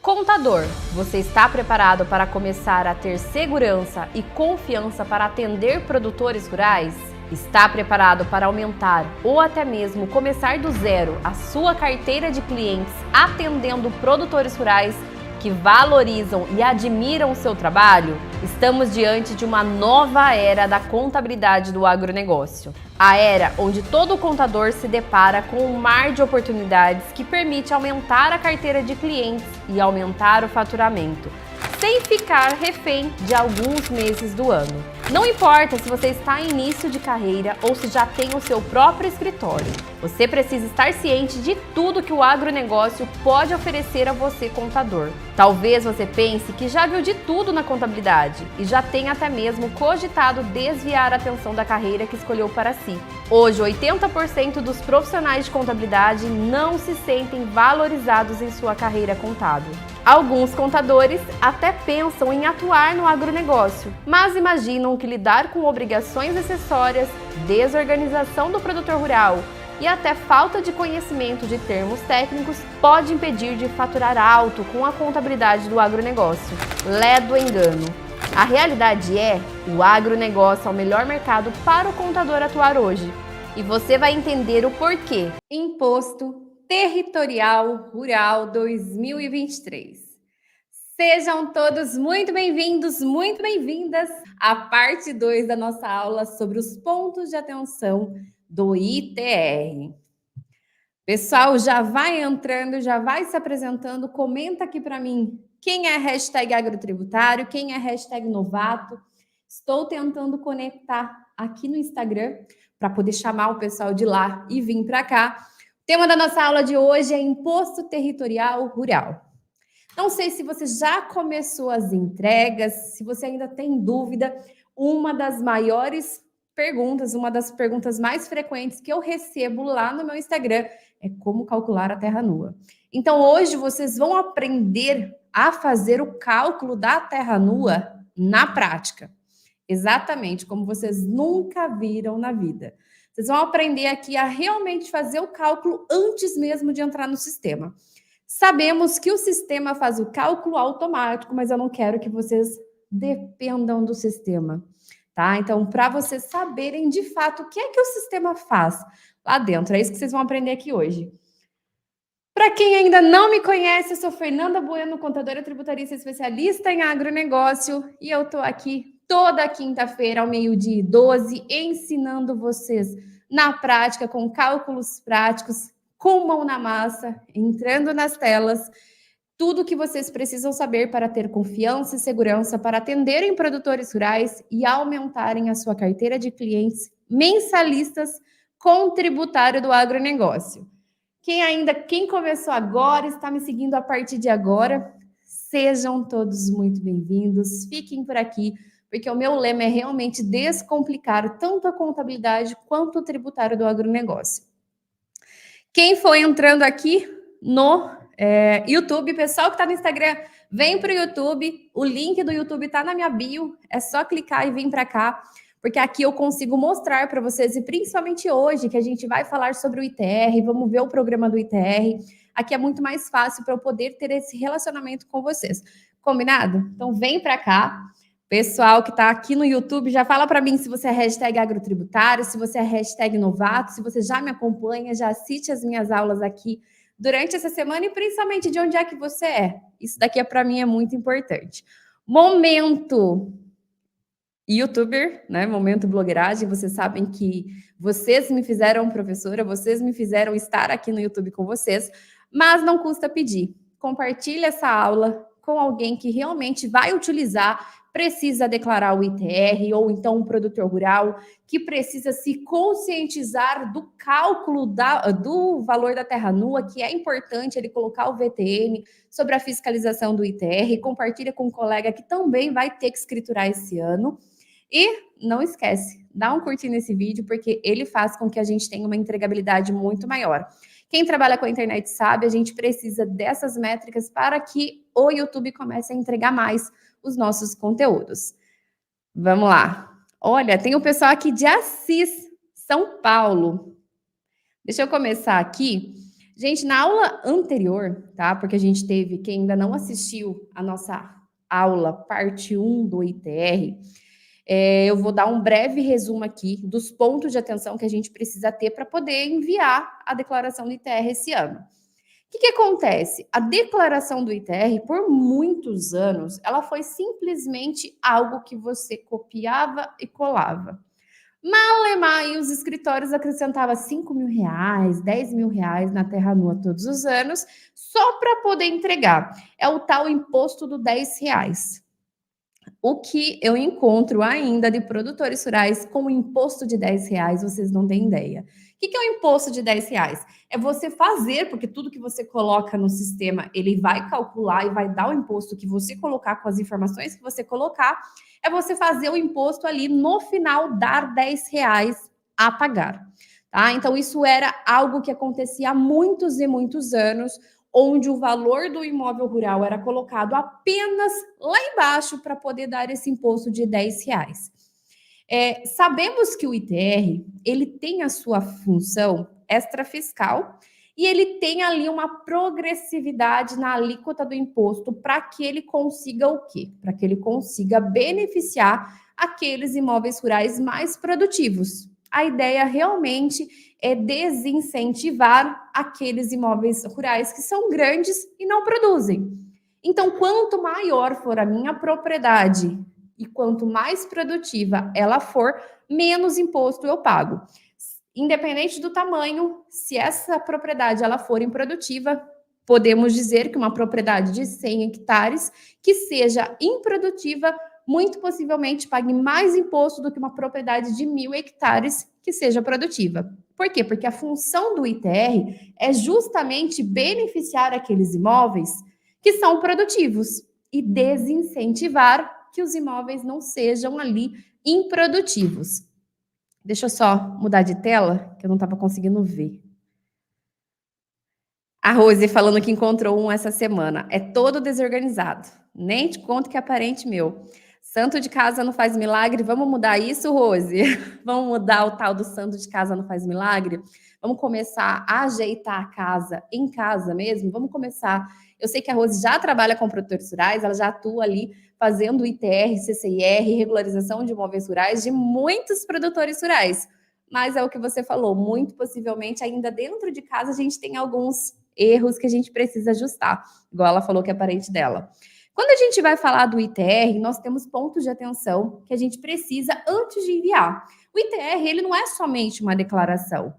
Contador, você está preparado para começar a ter segurança e confiança para atender produtores rurais? Está preparado para aumentar ou até mesmo começar do zero a sua carteira de clientes atendendo produtores rurais que valorizam e admiram o seu trabalho? Estamos diante de uma nova era da contabilidade do agronegócio. A era onde todo contador se depara com um mar de oportunidades que permite aumentar a carteira de clientes e aumentar o faturamento, sem ficar refém de alguns meses do ano. Não importa se você está em início de carreira ou se já tem o seu próprio escritório, você precisa estar ciente de tudo que o agronegócio pode oferecer a você, contador. Talvez você pense que já viu de tudo na contabilidade e já tenha até mesmo cogitado desviar a atenção da carreira que escolheu para si. Hoje, 80% dos profissionais de contabilidade não se sentem valorizados em sua carreira contábil. Alguns contadores até pensam em atuar no agronegócio, mas imaginam que lidar com obrigações acessórias, desorganização do produtor rural e até falta de conhecimento de termos técnicos pode impedir de faturar alto com a contabilidade do agronegócio. Ledo engano. A realidade é, o agronegócio é o melhor mercado para o contador atuar hoje. E você vai entender o porquê. Imposto Territorial Rural 2023. Sejam todos muito bem-vindos, muito bem-vindas à parte 2 da nossa aula sobre os pontos de atenção do ITR. Pessoal, já vai entrando, já vai se apresentando, comenta aqui para mim quem é hashtag agrotributário, quem é hashtag novato. Estou tentando conectar aqui no Instagram para poder chamar o pessoal de lá e vir para cá. O tema da nossa aula de hoje é Imposto Territorial Rural. Não sei se você já começou as entregas, se você ainda tem dúvida, uma das maiores perguntas, uma das perguntas mais frequentes que eu recebo lá no meu Instagram é como calcular a terra nua. Então, hoje vocês vão aprender a fazer o cálculo da terra nua na prática. Exatamente como vocês nunca viram na vida. Vocês vão aprender aqui a realmente fazer o cálculo antes mesmo de entrar no sistema. Sabemos que o sistema faz o cálculo automático, mas eu não quero que vocês dependam do sistema, tá? Então, para vocês saberem de fato o que é que o sistema faz lá dentro, é isso que vocês vão aprender aqui hoje. Para quem ainda não me conhece, eu sou Fernanda Bueno, contadora tributarista especialista em agronegócio, e eu estou aqui toda quinta-feira ao 12h, ensinando vocês na prática, com cálculos práticos, com mão na massa, entrando nas telas, tudo o que vocês precisam saber para ter confiança e segurança para atenderem produtores rurais e aumentarem a sua carteira de clientes mensalistas com tributário do agronegócio. Quem começou agora, está me seguindo a partir de agora, sejam todos muito bem-vindos, fiquem por aqui, porque o meu lema é realmente descomplicar tanto a contabilidade quanto o tributário do agronegócio. Quem for entrando aqui no YouTube, pessoal que está no Instagram, vem para o YouTube. O link do YouTube está na minha bio. É só clicar e vir para cá, porque aqui eu consigo mostrar para vocês, e principalmente hoje, que a gente vai falar sobre o ITR, vamos ver o programa do ITR. Aqui é muito mais fácil para eu poder ter esse relacionamento com vocês. Combinado? Então vem para cá. Pessoal que está aqui no YouTube, já fala para mim se você é hashtag agrotributário, se você é hashtag novato, se você já me acompanha, já assiste as minhas aulas aqui durante essa semana e principalmente de onde é que você é. Isso daqui para mim é muito importante. Momento YouTuber, né? Momento blogueiragem. Vocês sabem que vocês me fizeram professora, vocês me fizeram estar aqui no YouTube com vocês, mas não custa pedir. Compartilhe essa aula com alguém que realmente vai utilizar, precisa declarar o ITR, ou então um produtor rural que precisa se conscientizar do cálculo do valor da terra nua, que é importante ele colocar o VTN sobre a fiscalização do ITR, compartilha com um colega que também vai ter que escriturar esse ano. E não esquece, dá um curtir nesse vídeo, porque ele faz com que a gente tenha uma entregabilidade muito maior. Quem trabalha com a internet sabe, a gente precisa dessas métricas para que o YouTube comece a entregar mais os nossos conteúdos. Vamos lá. Olha, tem o pessoal aqui de Assis, São Paulo. Deixa eu começar aqui Gente, na aula anterior, tá? Porque a gente teve, quem ainda não assistiu a nossa aula, parte 1 do ITR, eu vou dar um breve resumo aqui dos pontos de atenção que a gente precisa ter para poder enviar a declaração do ITR esse ano. O que acontece? A declaração do ITR, por muitos anos, ela foi simplesmente algo que você copiava e colava. Malemar, e os escritórios acrescentavam 5 mil reais, 10 mil reais na terra nua todos os anos, só para poder entregar. É o tal imposto do 10 reais. O que eu encontro ainda de produtores rurais com o imposto de 10 reais, vocês não têm ideia. O que é o imposto de 10 reais? É você fazer, porque tudo que você coloca no sistema, ele vai calcular e vai dar o imposto que você colocar com as informações que você colocar, é você fazer o imposto ali no final, dar 10 reais a pagar. Tá? Então, isso era algo que acontecia há muitos e muitos anos, onde o valor do imóvel rural era colocado apenas lá embaixo para poder dar esse imposto de 10 reais. Sabemos que o ITR, ele tem a sua função extrafiscal e ele tem ali uma progressividade na alíquota do imposto para que ele consiga o quê? Para que ele consiga beneficiar aqueles imóveis rurais mais produtivos. A ideia realmente é desincentivar aqueles imóveis rurais que são grandes e não produzem. Então, quanto maior for a minha propriedade e quanto mais produtiva ela for, menos imposto eu pago. Independente do tamanho, se essa propriedade ela for improdutiva, podemos dizer que uma propriedade de 100 hectares que seja improdutiva, muito possivelmente pague mais imposto do que uma propriedade de 1.000 hectares que seja produtiva. Por quê? Porque a função do ITR é justamente beneficiar aqueles imóveis que são produtivos e desincentivar que os imóveis não sejam ali improdutivos. Deixa eu só mudar de tela, que eu não estava conseguindo ver. A Rose falando que encontrou um essa semana. É todo desorganizado. Nem te conto que é parente meu. Santo de casa não faz milagre. Vamos mudar isso, Rose? Vamos mudar o tal do santo de casa não faz milagre? Vamos começar a ajeitar a casa em casa mesmo? Vamos começar. Eu sei que a Rose já trabalha com produtores rurais, ela já atua ali fazendo ITR, CCIR, regularização de imóveis rurais de muitos produtores rurais. Mas é o que você falou, muito possivelmente ainda dentro de casa a gente tem alguns erros que a gente precisa ajustar, igual ela falou que é parente dela. Quando a gente vai falar do ITR, nós temos pontos de atenção que a gente precisa antes de enviar. O ITR, ele não é somente uma declaração.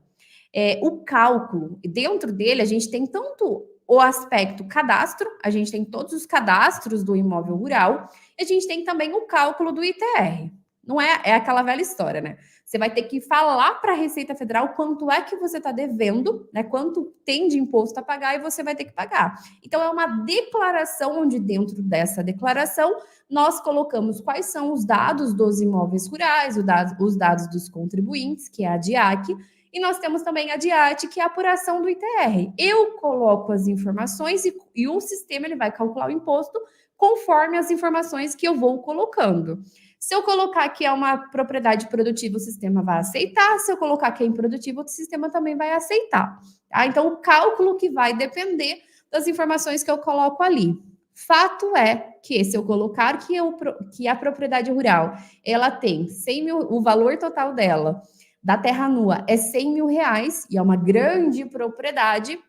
O cálculo, dentro dele a gente tem tanto o aspecto cadastro, a gente tem todos os cadastros do imóvel rural, e a gente tem também o cálculo do ITR. Não é aquela velha história, né? Você vai ter que falar para a Receita Federal quanto é que você está devendo, né? Quanto tem de imposto a pagar e você vai ter que pagar. Então, é uma declaração onde dentro dessa declaração nós colocamos quais são os dados dos imóveis rurais, os dados dos contribuintes, que é a DIAC, e nós temos também a DIAT, que é a apuração do ITR. Eu coloco as informações e o sistema ele vai calcular o imposto conforme as informações que eu vou colocando. Se eu colocar que é uma propriedade produtiva, o sistema vai aceitar. Se eu colocar que é improdutiva, o sistema também vai aceitar. Tá? Então, o cálculo que vai depender das informações que eu coloco ali. Fato é que se eu colocar que a propriedade rural ela tem 100 mil, o valor total dela da terra nua é 100 mil reais e é uma grande propriedade,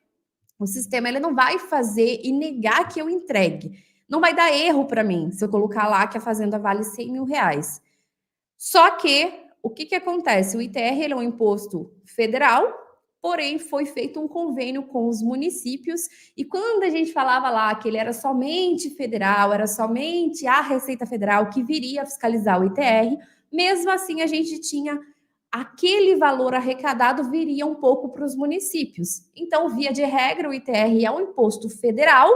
o sistema ele não vai fazer e negar que eu entregue. Não vai dar erro para mim se eu colocar lá que a fazenda vale 100 mil reais. Só que, o que acontece? O ITR ele é um imposto federal, porém foi feito um convênio com os municípios, e quando a gente falava lá que ele era somente federal, era somente a Receita Federal que viria a fiscalizar o ITR, mesmo assim a gente tinha aquele valor arrecadado viria um pouco para os municípios. Então, via de regra, o ITR é um imposto federal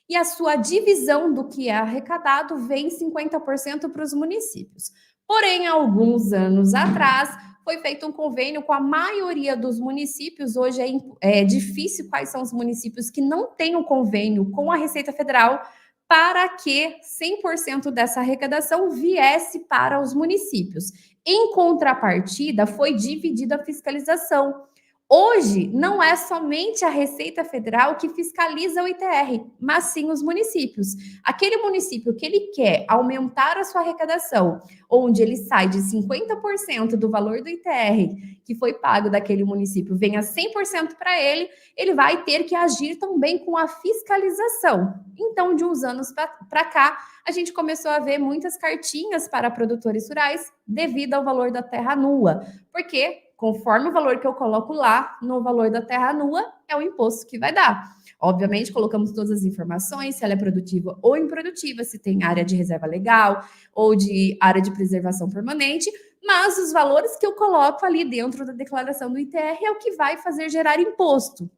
e a sua divisão do que é arrecadado vem 50% para os municípios. Porém, há alguns anos atrás, foi feito um convênio com a maioria dos municípios. Hoje é difícil quais são os municípios que não têm um convênio com a Receita Federal para que 100% dessa arrecadação viesse para os municípios. Em contrapartida, foi dividida a fiscalização. Hoje, não é somente a Receita Federal que fiscaliza o ITR, mas sim os municípios. Aquele município que ele quer aumentar a sua arrecadação, onde ele sai de 50% do valor do ITR que foi pago daquele município, venha 100% para ele, ele vai ter que agir também com a fiscalização. Então, de uns anos para cá, a gente começou a ver muitas cartinhas para produtores rurais devido ao valor da terra nua. Por quê? Conforme o valor que eu coloco lá no valor da terra nua, é o imposto que vai dar. Obviamente, colocamos todas as informações, se ela é produtiva ou improdutiva, se tem área de reserva legal ou de área de preservação permanente, mas os valores que eu coloco ali dentro da declaração do ITR é o que vai fazer gerar imposto.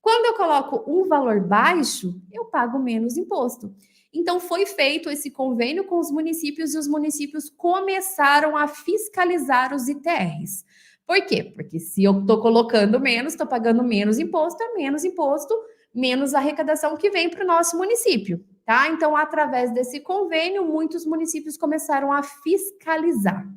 Quando eu coloco um valor baixo, eu pago menos imposto. Então, foi feito esse convênio com os municípios e os municípios começaram a fiscalizar os ITRs. Por quê? Porque se eu estou colocando menos, estou pagando menos imposto, menos arrecadação que vem para o nosso município, tá? Então, através desse convênio, muitos municípios começaram a fiscalizar,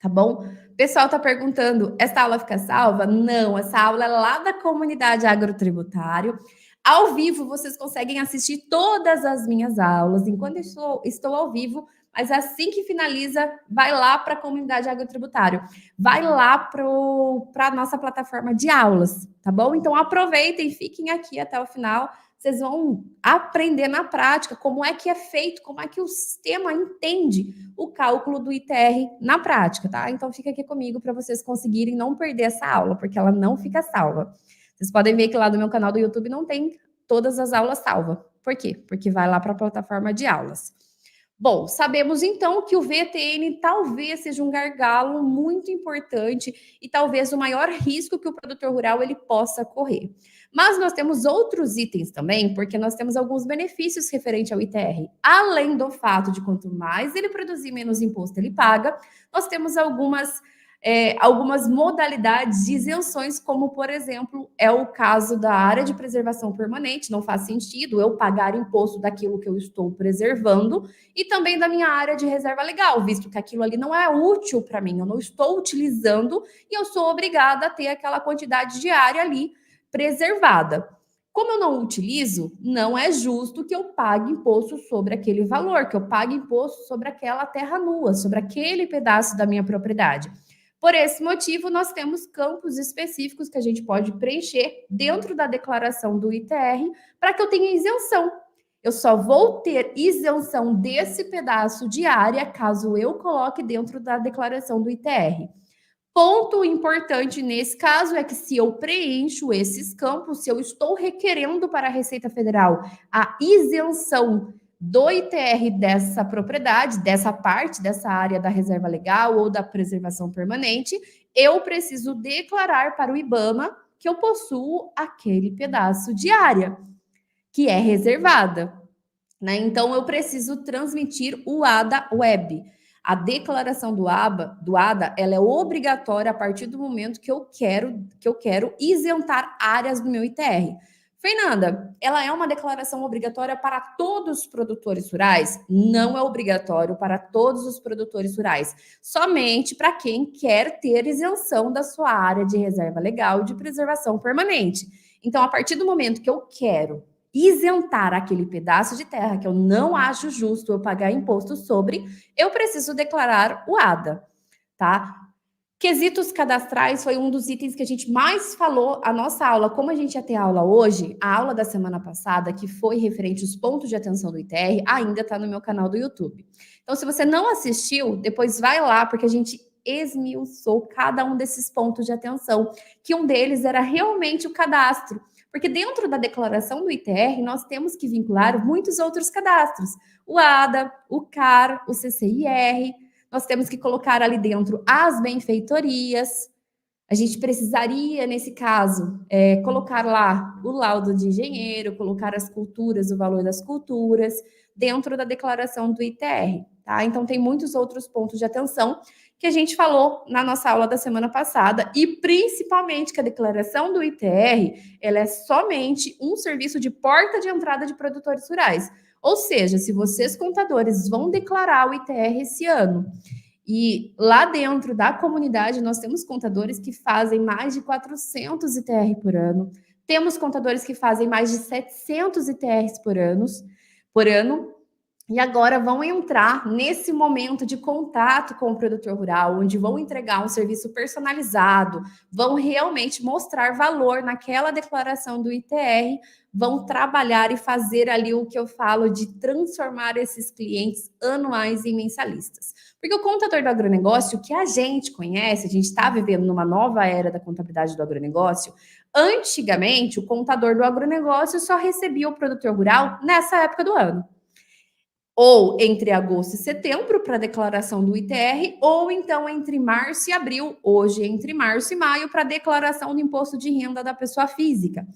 tá bom? O pessoal está perguntando, essa aula fica salva? Não, essa aula é lá da comunidade agrotributário. Ao vivo, vocês conseguem assistir todas as minhas aulas, enquanto estou ao vivo, mas assim que finaliza, vai lá para a comunidade agrotributário, vai lá para a nossa plataforma de aulas, tá bom? Então aproveitem, fiquem aqui até o final, vocês vão aprender na prática como é que é feito, como é que o sistema entende o cálculo do ITR na prática, tá? Então fica aqui comigo para vocês conseguirem não perder essa aula, porque ela não fica salva. Vocês podem ver que lá no meu canal do YouTube não tem todas as aulas salvas. Por quê? Porque vai lá para a plataforma de aulas. Bom, sabemos então que o VTN talvez seja um gargalo muito importante e talvez o maior risco que o produtor rural ele possa correr. Mas nós temos outros itens também, porque nós temos alguns benefícios referente ao ITR. Além do fato de quanto mais ele produzir, menos imposto ele paga, nós temos algumas modalidades de isenções, como, por exemplo, é o caso da área de preservação permanente, não faz sentido eu pagar imposto daquilo que eu estou preservando, e também da minha área de reserva legal, visto que aquilo ali não é útil para mim, eu não estou utilizando e eu sou obrigada a ter aquela quantidade de área ali preservada. Como eu não utilizo, não é justo que eu pague imposto sobre aquele valor, que eu pague imposto sobre aquela terra nua, sobre aquele pedaço da minha propriedade. Por esse motivo, nós temos campos específicos que a gente pode preencher dentro da declaração do ITR para que eu tenha isenção. Eu só vou ter isenção desse pedaço de área caso eu coloque dentro da declaração do ITR. Ponto importante nesse caso é que se eu preencho esses campos, se eu estou requerendo para a Receita Federal a isenção do ITR dessa propriedade, dessa parte, dessa área da reserva legal ou da preservação permanente, eu preciso declarar para o IBAMA que eu possuo aquele pedaço de área que é reservada, né? Então, eu preciso transmitir o ADA Web. A declaração do ADA, ela é obrigatória a partir do momento que eu quero isentar áreas do meu ITR. Fernanda, ela é uma declaração obrigatória para todos os produtores rurais? Não é obrigatório para todos os produtores rurais, somente para quem quer ter isenção da sua área de reserva legal de preservação permanente. Então, a partir do momento que eu quero isentar aquele pedaço de terra que eu não acho justo eu pagar imposto sobre, eu preciso declarar o ADA, tá? Quesitos cadastrais foi um dos itens que a gente mais falou a nossa aula. Como a gente ia ter aula hoje, a aula da semana passada, que foi referente aos pontos de atenção do ITR, ainda está no meu canal do YouTube. Então, se você não assistiu, depois vai lá, porque a gente esmiuçou cada um desses pontos de atenção, que um deles era realmente o cadastro. Porque dentro da declaração do ITR, nós temos que vincular muitos outros cadastros. O ADA, o CAR, o CCIR, nós temos que colocar ali dentro as benfeitorias. A gente precisaria, nesse caso, colocar lá o laudo de engenheiro, colocar as culturas, o valor das culturas, dentro da declaração do ITR, tá? Então, tem muitos outros pontos de atenção que a gente falou na nossa aula da semana passada, e principalmente que a declaração do ITR, ela é somente um serviço de porta de entrada de produtores rurais. Ou seja, se vocês, contadores, vão declarar o ITR esse ano E lá dentro da comunidade, nós temos contadores que fazem mais de 400 ITR por ano, temos contadores que fazem mais de 700 ITRs por ano, e agora vão entrar nesse momento de contato com o produtor rural, onde vão entregar um serviço personalizado, vão realmente mostrar valor naquela declaração do ITR, vão trabalhar e fazer ali o que eu falo de transformar esses clientes anuais em mensalistas. Porque o contador do agronegócio, que a gente conhece, a gente está vivendo numa nova era da contabilidade do agronegócio. Antigamente, o contador do agronegócio só recebia o produtor rural nessa época do ano. Ou entre agosto e setembro para a declaração do ITR, ou então entre março e abril, hoje entre março e maio, para a declaração do imposto de renda da pessoa física,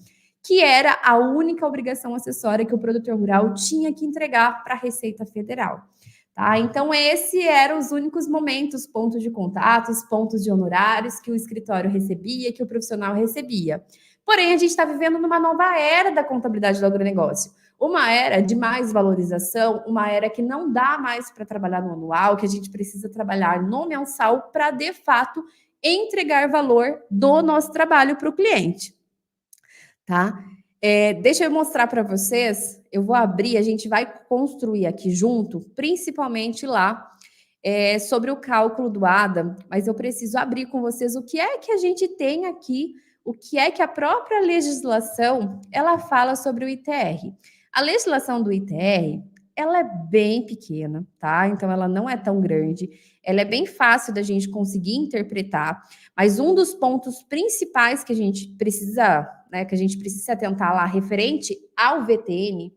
que era a única obrigação acessória que o produtor rural tinha que entregar para a Receita Federal. Tá? Então, esses eram os únicos momentos, pontos de contatos, pontos de honorários que o escritório recebia, que o profissional recebia. Porém, a gente está vivendo numa nova era da contabilidade do agronegócio. Uma era de mais valorização, uma era que não dá mais para trabalhar no anual, que a gente precisa trabalhar no mensal para, de fato, entregar valor do nosso trabalho para o cliente. Tá? Deixa eu mostrar para vocês, eu vou abrir, a gente vai construir aqui junto, principalmente lá, sobre o cálculo do ADA, mas eu preciso abrir com vocês o que é que a gente tem aqui, o que é que a própria legislação, ela fala sobre o ITR. A legislação do ITR, ela é bem pequena, tá? Então, ela não é tão grande, ela é bem fácil da gente conseguir interpretar, mas um dos pontos principais que a gente precisa, né, que a gente precisa se atentar lá, referente ao VTN,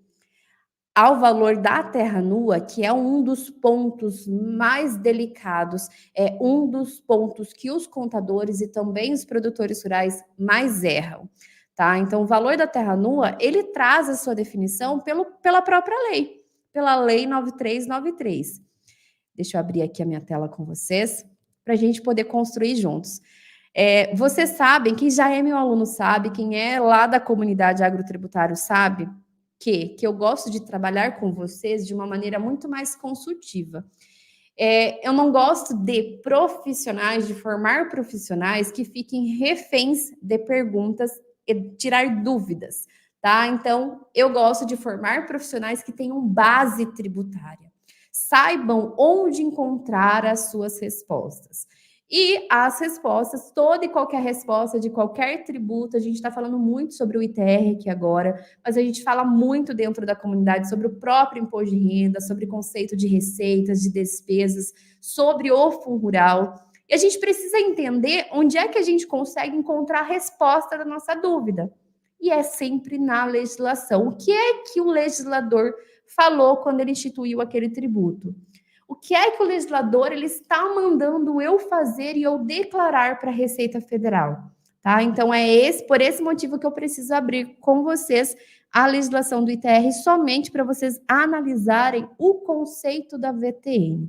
ao valor da terra nua, que é um dos pontos mais delicados, é um dos pontos que os contadores e também os produtores rurais mais erram. Tá? Então, o valor da terra nua, ele traz a sua definição pela própria lei, pela Lei 9393. Deixa eu abrir aqui a minha tela com vocês, para a gente poder construir juntos. Vocês sabem, quem já é meu aluno sabe, quem é lá da comunidade agrotributário sabe, que eu gosto de trabalhar com vocês de uma maneira muito mais consultiva. Eu não gosto de profissionais, de formar profissionais que fiquem reféns de perguntas e tirar dúvidas, tá? Então, eu gosto de formar profissionais que tenham base tributária, saibam onde encontrar as suas respostas. E as respostas, toda e qualquer resposta de qualquer tributo, a gente está falando muito sobre o ITR aqui agora, mas a gente fala muito dentro da comunidade sobre o próprio imposto de renda, sobre o conceito de receitas, de despesas, sobre o fundo rural. E a gente precisa entender onde é que a gente consegue encontrar a resposta da nossa dúvida. E é sempre na legislação. O que é que o legislador falou quando ele instituiu aquele tributo? O que é que o legislador ele está mandando eu fazer e eu declarar para a Receita Federal? Tá? Então, por esse motivo que eu preciso abrir com vocês a legislação do ITR somente para vocês analisarem o conceito da VTN.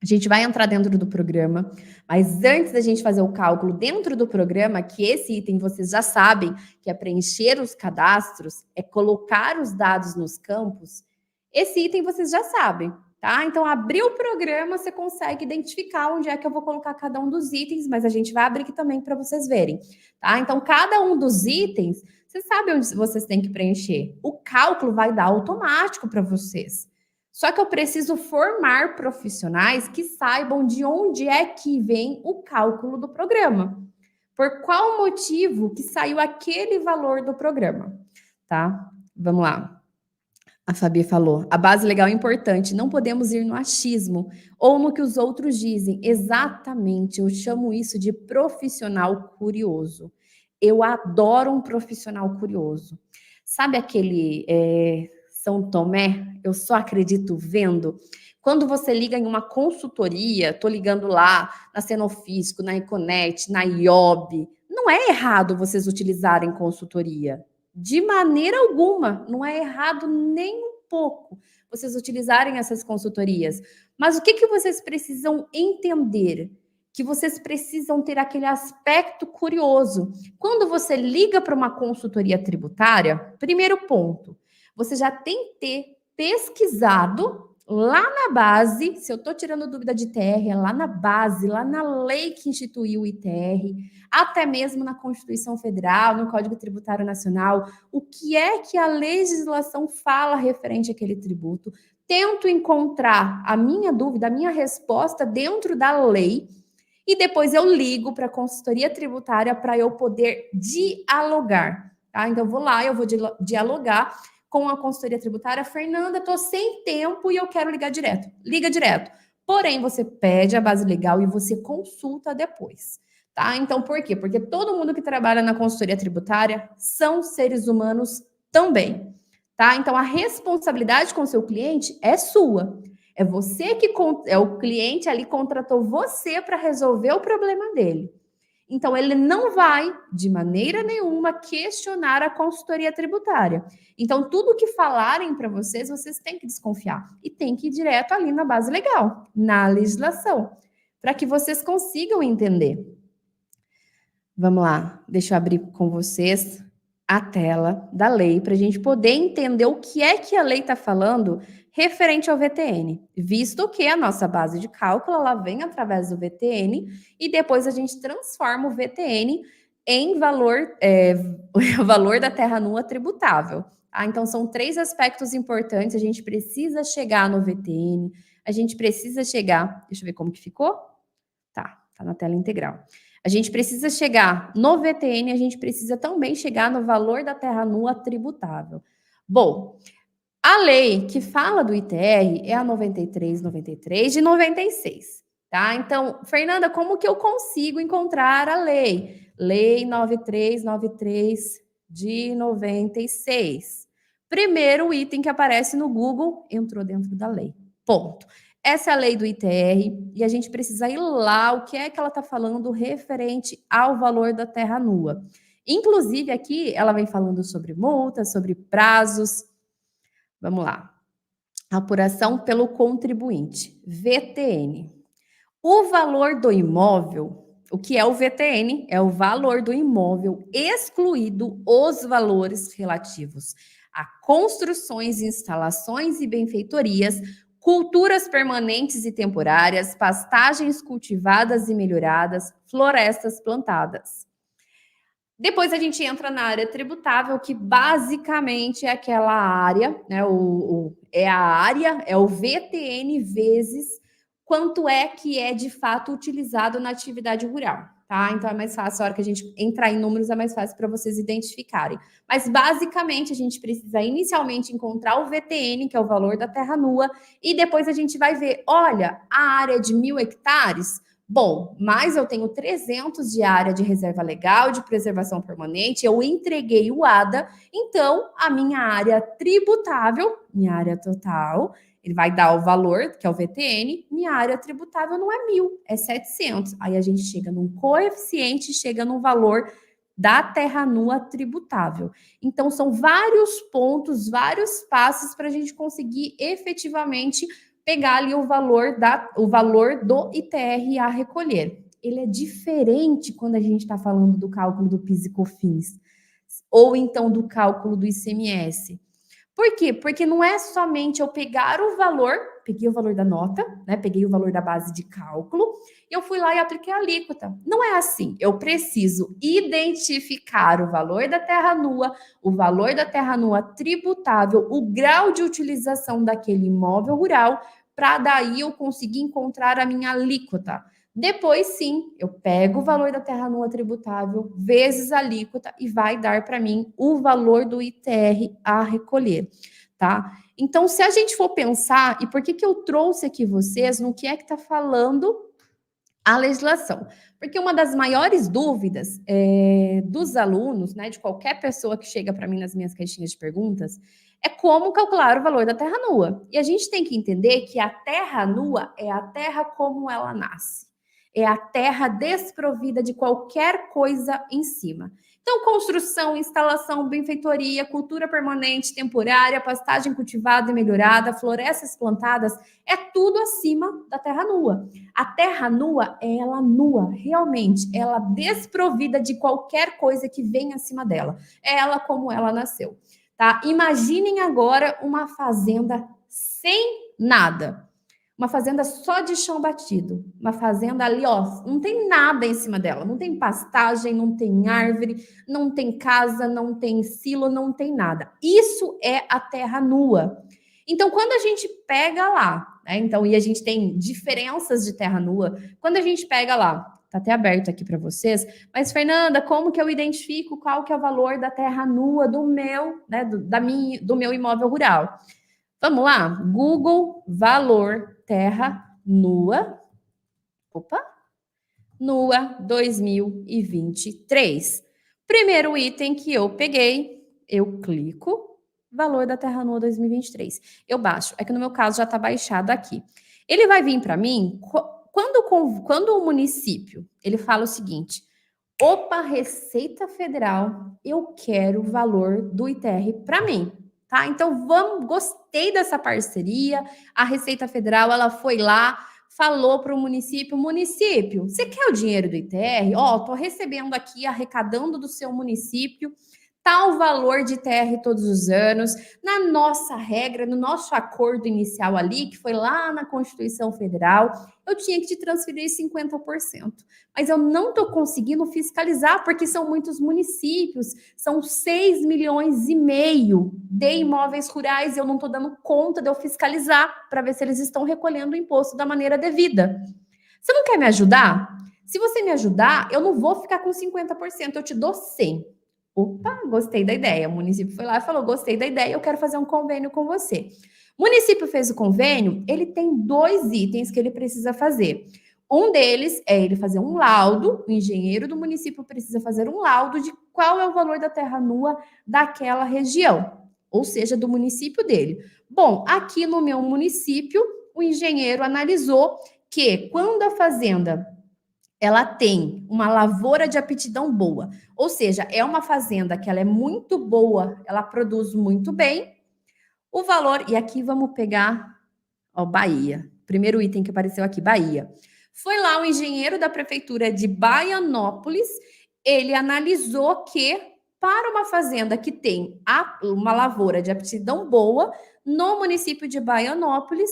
A gente vai entrar dentro do programa, mas antes da gente fazer o cálculo dentro do programa, que esse item vocês já sabem, que é preencher os cadastros, é colocar os dados nos campos, esse item vocês já sabem. Tá? Então, abrir o programa, você consegue identificar onde é que eu vou colocar cada um dos itens, mas a gente vai abrir aqui também para vocês verem. Tá? Então, cada um dos itens, você sabe onde vocês têm que preencher. O cálculo vai dar automático para vocês. Só que eu preciso formar profissionais que saibam de onde é que vem o cálculo do programa. Por qual motivo que saiu aquele valor do programa. Tá? Vamos lá. A Fabi falou, a base legal é importante, não podemos ir no achismo ou no que os outros dizem. Exatamente, eu chamo isso de profissional curioso. Eu adoro um profissional curioso. Sabe aquele São Tomé? Eu só acredito vendo. Quando você liga em uma consultoria, tô ligando lá na Cenofisco, na Econet, na IOB, não é errado vocês utilizarem consultoria. De maneira alguma, não é errado nem um pouco vocês utilizarem essas consultorias. Mas o que vocês precisam entender? Que vocês precisam ter aquele aspecto curioso. Quando você liga para uma consultoria tributária, primeiro ponto, você já tem que ter pesquisado lá na base, se eu estou tirando dúvida de ITR, é lá na base, lá na lei que instituiu o ITR, até mesmo na Constituição Federal, no Código Tributário Nacional, o que é que a legislação fala referente àquele tributo. Tento encontrar a minha dúvida, a minha resposta dentro da lei, e depois eu ligo para a consultoria tributária para eu poder dialogar. Tá? Então, eu vou lá, eu vou dialogar com a consultoria tributária. Fernanda, estou sem tempo e eu quero ligar direto. Liga direto. Porém, você pede a base legal e você consulta depois. Tá? Então, por quê? Porque todo mundo que trabalha na consultoria tributária são seres humanos também. Tá? Então, a responsabilidade com o seu cliente é sua. É você que é o cliente ali contratou você para resolver o problema dele. Então, ele não vai, de maneira nenhuma, questionar a consultoria tributária. Então, tudo que falarem para vocês, vocês têm que desconfiar. E tem que ir direto ali na base legal, na legislação, para que vocês consigam entender. Vamos lá, deixa eu abrir com vocês a tela da lei, para a gente poder entender o que é que a lei está falando referente ao VTN, visto que a nossa base de cálculo ela vem através do VTN e depois a gente transforma o VTN em valor, o valor da terra nua tributável. Tá? Então, são 3 aspectos importantes. A gente precisa chegar no VTN, a gente precisa chegar. Deixa eu ver como que ficou. Tá na tela integral. A gente precisa chegar no VTN, a gente precisa também chegar no valor da terra nua tributável. Bom, a lei que fala do ITR é a 9393 de 96, tá? Então, Fernanda, como que eu consigo encontrar a lei? Lei 9393 de 96. Primeiro item que aparece no Google entrou dentro da lei. Ponto. Essa é a lei do ITR e a gente precisa ir lá, o que é que ela está falando referente ao valor da terra nua. Inclusive, aqui ela vem falando sobre multas, sobre prazos. Vamos lá. Apuração pelo contribuinte, VTN. O valor do imóvel, o que é o VTN? É o valor do imóvel excluído os valores relativos a construções, instalações e benfeitorias, culturas permanentes e temporárias, pastagens cultivadas e melhoradas, florestas plantadas. Depois a gente entra na área tributável, que basicamente é aquela área, né? É o VTN vezes quanto é que é de fato utilizado na atividade rural, tá? Então é mais fácil, a hora que a gente entrar em números, é mais fácil para vocês identificarem. Mas basicamente a gente precisa inicialmente encontrar o VTN, que é o valor da terra nua, e depois a gente vai ver, olha, a área de 1.000 hectares. Bom, mas eu tenho 300 de área de reserva legal, de preservação permanente, eu entreguei o ADA, então a minha área tributável, minha área total, ele vai dar o valor, que é o VTN, minha área tributável não é 1.000, é 700. Aí a gente chega num coeficiente, chega num valor da terra nua tributável. Então, são vários pontos, vários passos para a gente conseguir efetivamente pegar ali o valor do ITR a recolher. Ele é diferente quando a gente está falando do cálculo do PIS e COFINS, ou então do cálculo do ICMS. Por quê? Porque não é somente eu pegar o valor, peguei o valor da nota, né? Peguei o valor da base de cálculo, eu fui lá e apliquei a alíquota. Não é assim. Eu preciso identificar o valor da terra nua, o valor da terra nua tributável, o grau de utilização daquele imóvel rural, para daí eu conseguir encontrar a minha alíquota. Depois, sim, eu pego o valor da terra nua tributável vezes a alíquota e vai dar para mim o valor do ITR a recolher, tá? Então, se a gente for pensar, e por que eu trouxe aqui vocês no que é que está falando a legislação? Porque uma das maiores dúvidas dos alunos, né, de qualquer pessoa que chega para mim nas minhas caixinhas de perguntas, é como calcular o valor da terra nua. E a gente tem que entender que a terra nua é a terra como ela nasce. É a terra desprovida de qualquer coisa em cima. Então, construção, instalação, benfeitoria, cultura permanente, temporária, pastagem cultivada e melhorada, florestas plantadas, é tudo acima da terra nua. A terra nua é ela nua, realmente, ela desprovida de qualquer coisa que venha acima dela. É ela como ela nasceu, tá? Imaginem agora uma fazenda sem nada. Uma fazenda só de chão batido. Uma fazenda ali, ó, não tem nada em cima dela. Não tem pastagem, não tem árvore, não tem casa, não tem silo, não tem nada. Isso é a terra nua. Então, quando a gente pega lá, né? Então, e a gente tem diferenças de terra nua. Quando a gente pega lá, tá até aberto aqui para vocês, mas Fernanda, como que eu identifico qual que é o valor da terra nua do meu, né, do meu imóvel rural? Vamos lá? Google valor terra nua. Opa! Nua 2023. Primeiro item que eu peguei, eu clico, valor da terra nua 2023. Eu baixo. É que no meu caso já está baixado aqui. Ele vai vir para mim quando o município ele fala o seguinte: opa, Receita Federal, eu quero o valor do ITR para mim. Tá? Então gostei dessa parceria. A Receita Federal, ela foi lá, falou para o município, você quer o dinheiro do ITR? Ó, tô recebendo aqui, arrecadando do seu município tal valor de ITR todos os anos. Na nossa regra, no nosso acordo inicial ali, que foi lá na Constituição Federal, eu tinha que te transferir 50%. Mas eu não estou conseguindo fiscalizar, porque são muitos municípios, são 6,5 milhões de imóveis rurais, e eu não estou dando conta de eu fiscalizar para ver se eles estão recolhendo o imposto da maneira devida. Você não quer me ajudar? Se você me ajudar, eu não vou ficar com 50%, eu te dou 100%. Opa, gostei da ideia. O município foi lá e falou: gostei da ideia, eu quero fazer um convênio com você. O município fez o convênio, ele tem 2 itens que ele precisa fazer. Um deles é ele fazer um laudo, o engenheiro do município precisa fazer um laudo de qual é o valor da terra nua daquela região, ou seja, do município dele. Bom, aqui no meu município, o engenheiro analisou que quando a fazenda ela tem uma lavoura de aptidão boa, ou seja, é uma fazenda que ela é muito boa, ela produz muito bem, o valor, e aqui vamos pegar, ó, Bahia, primeiro item que apareceu aqui, Bahia. Foi lá o engenheiro da prefeitura de Baianópolis, ele analisou que para uma fazenda que tem uma lavoura de aptidão boa, no município de Baianópolis,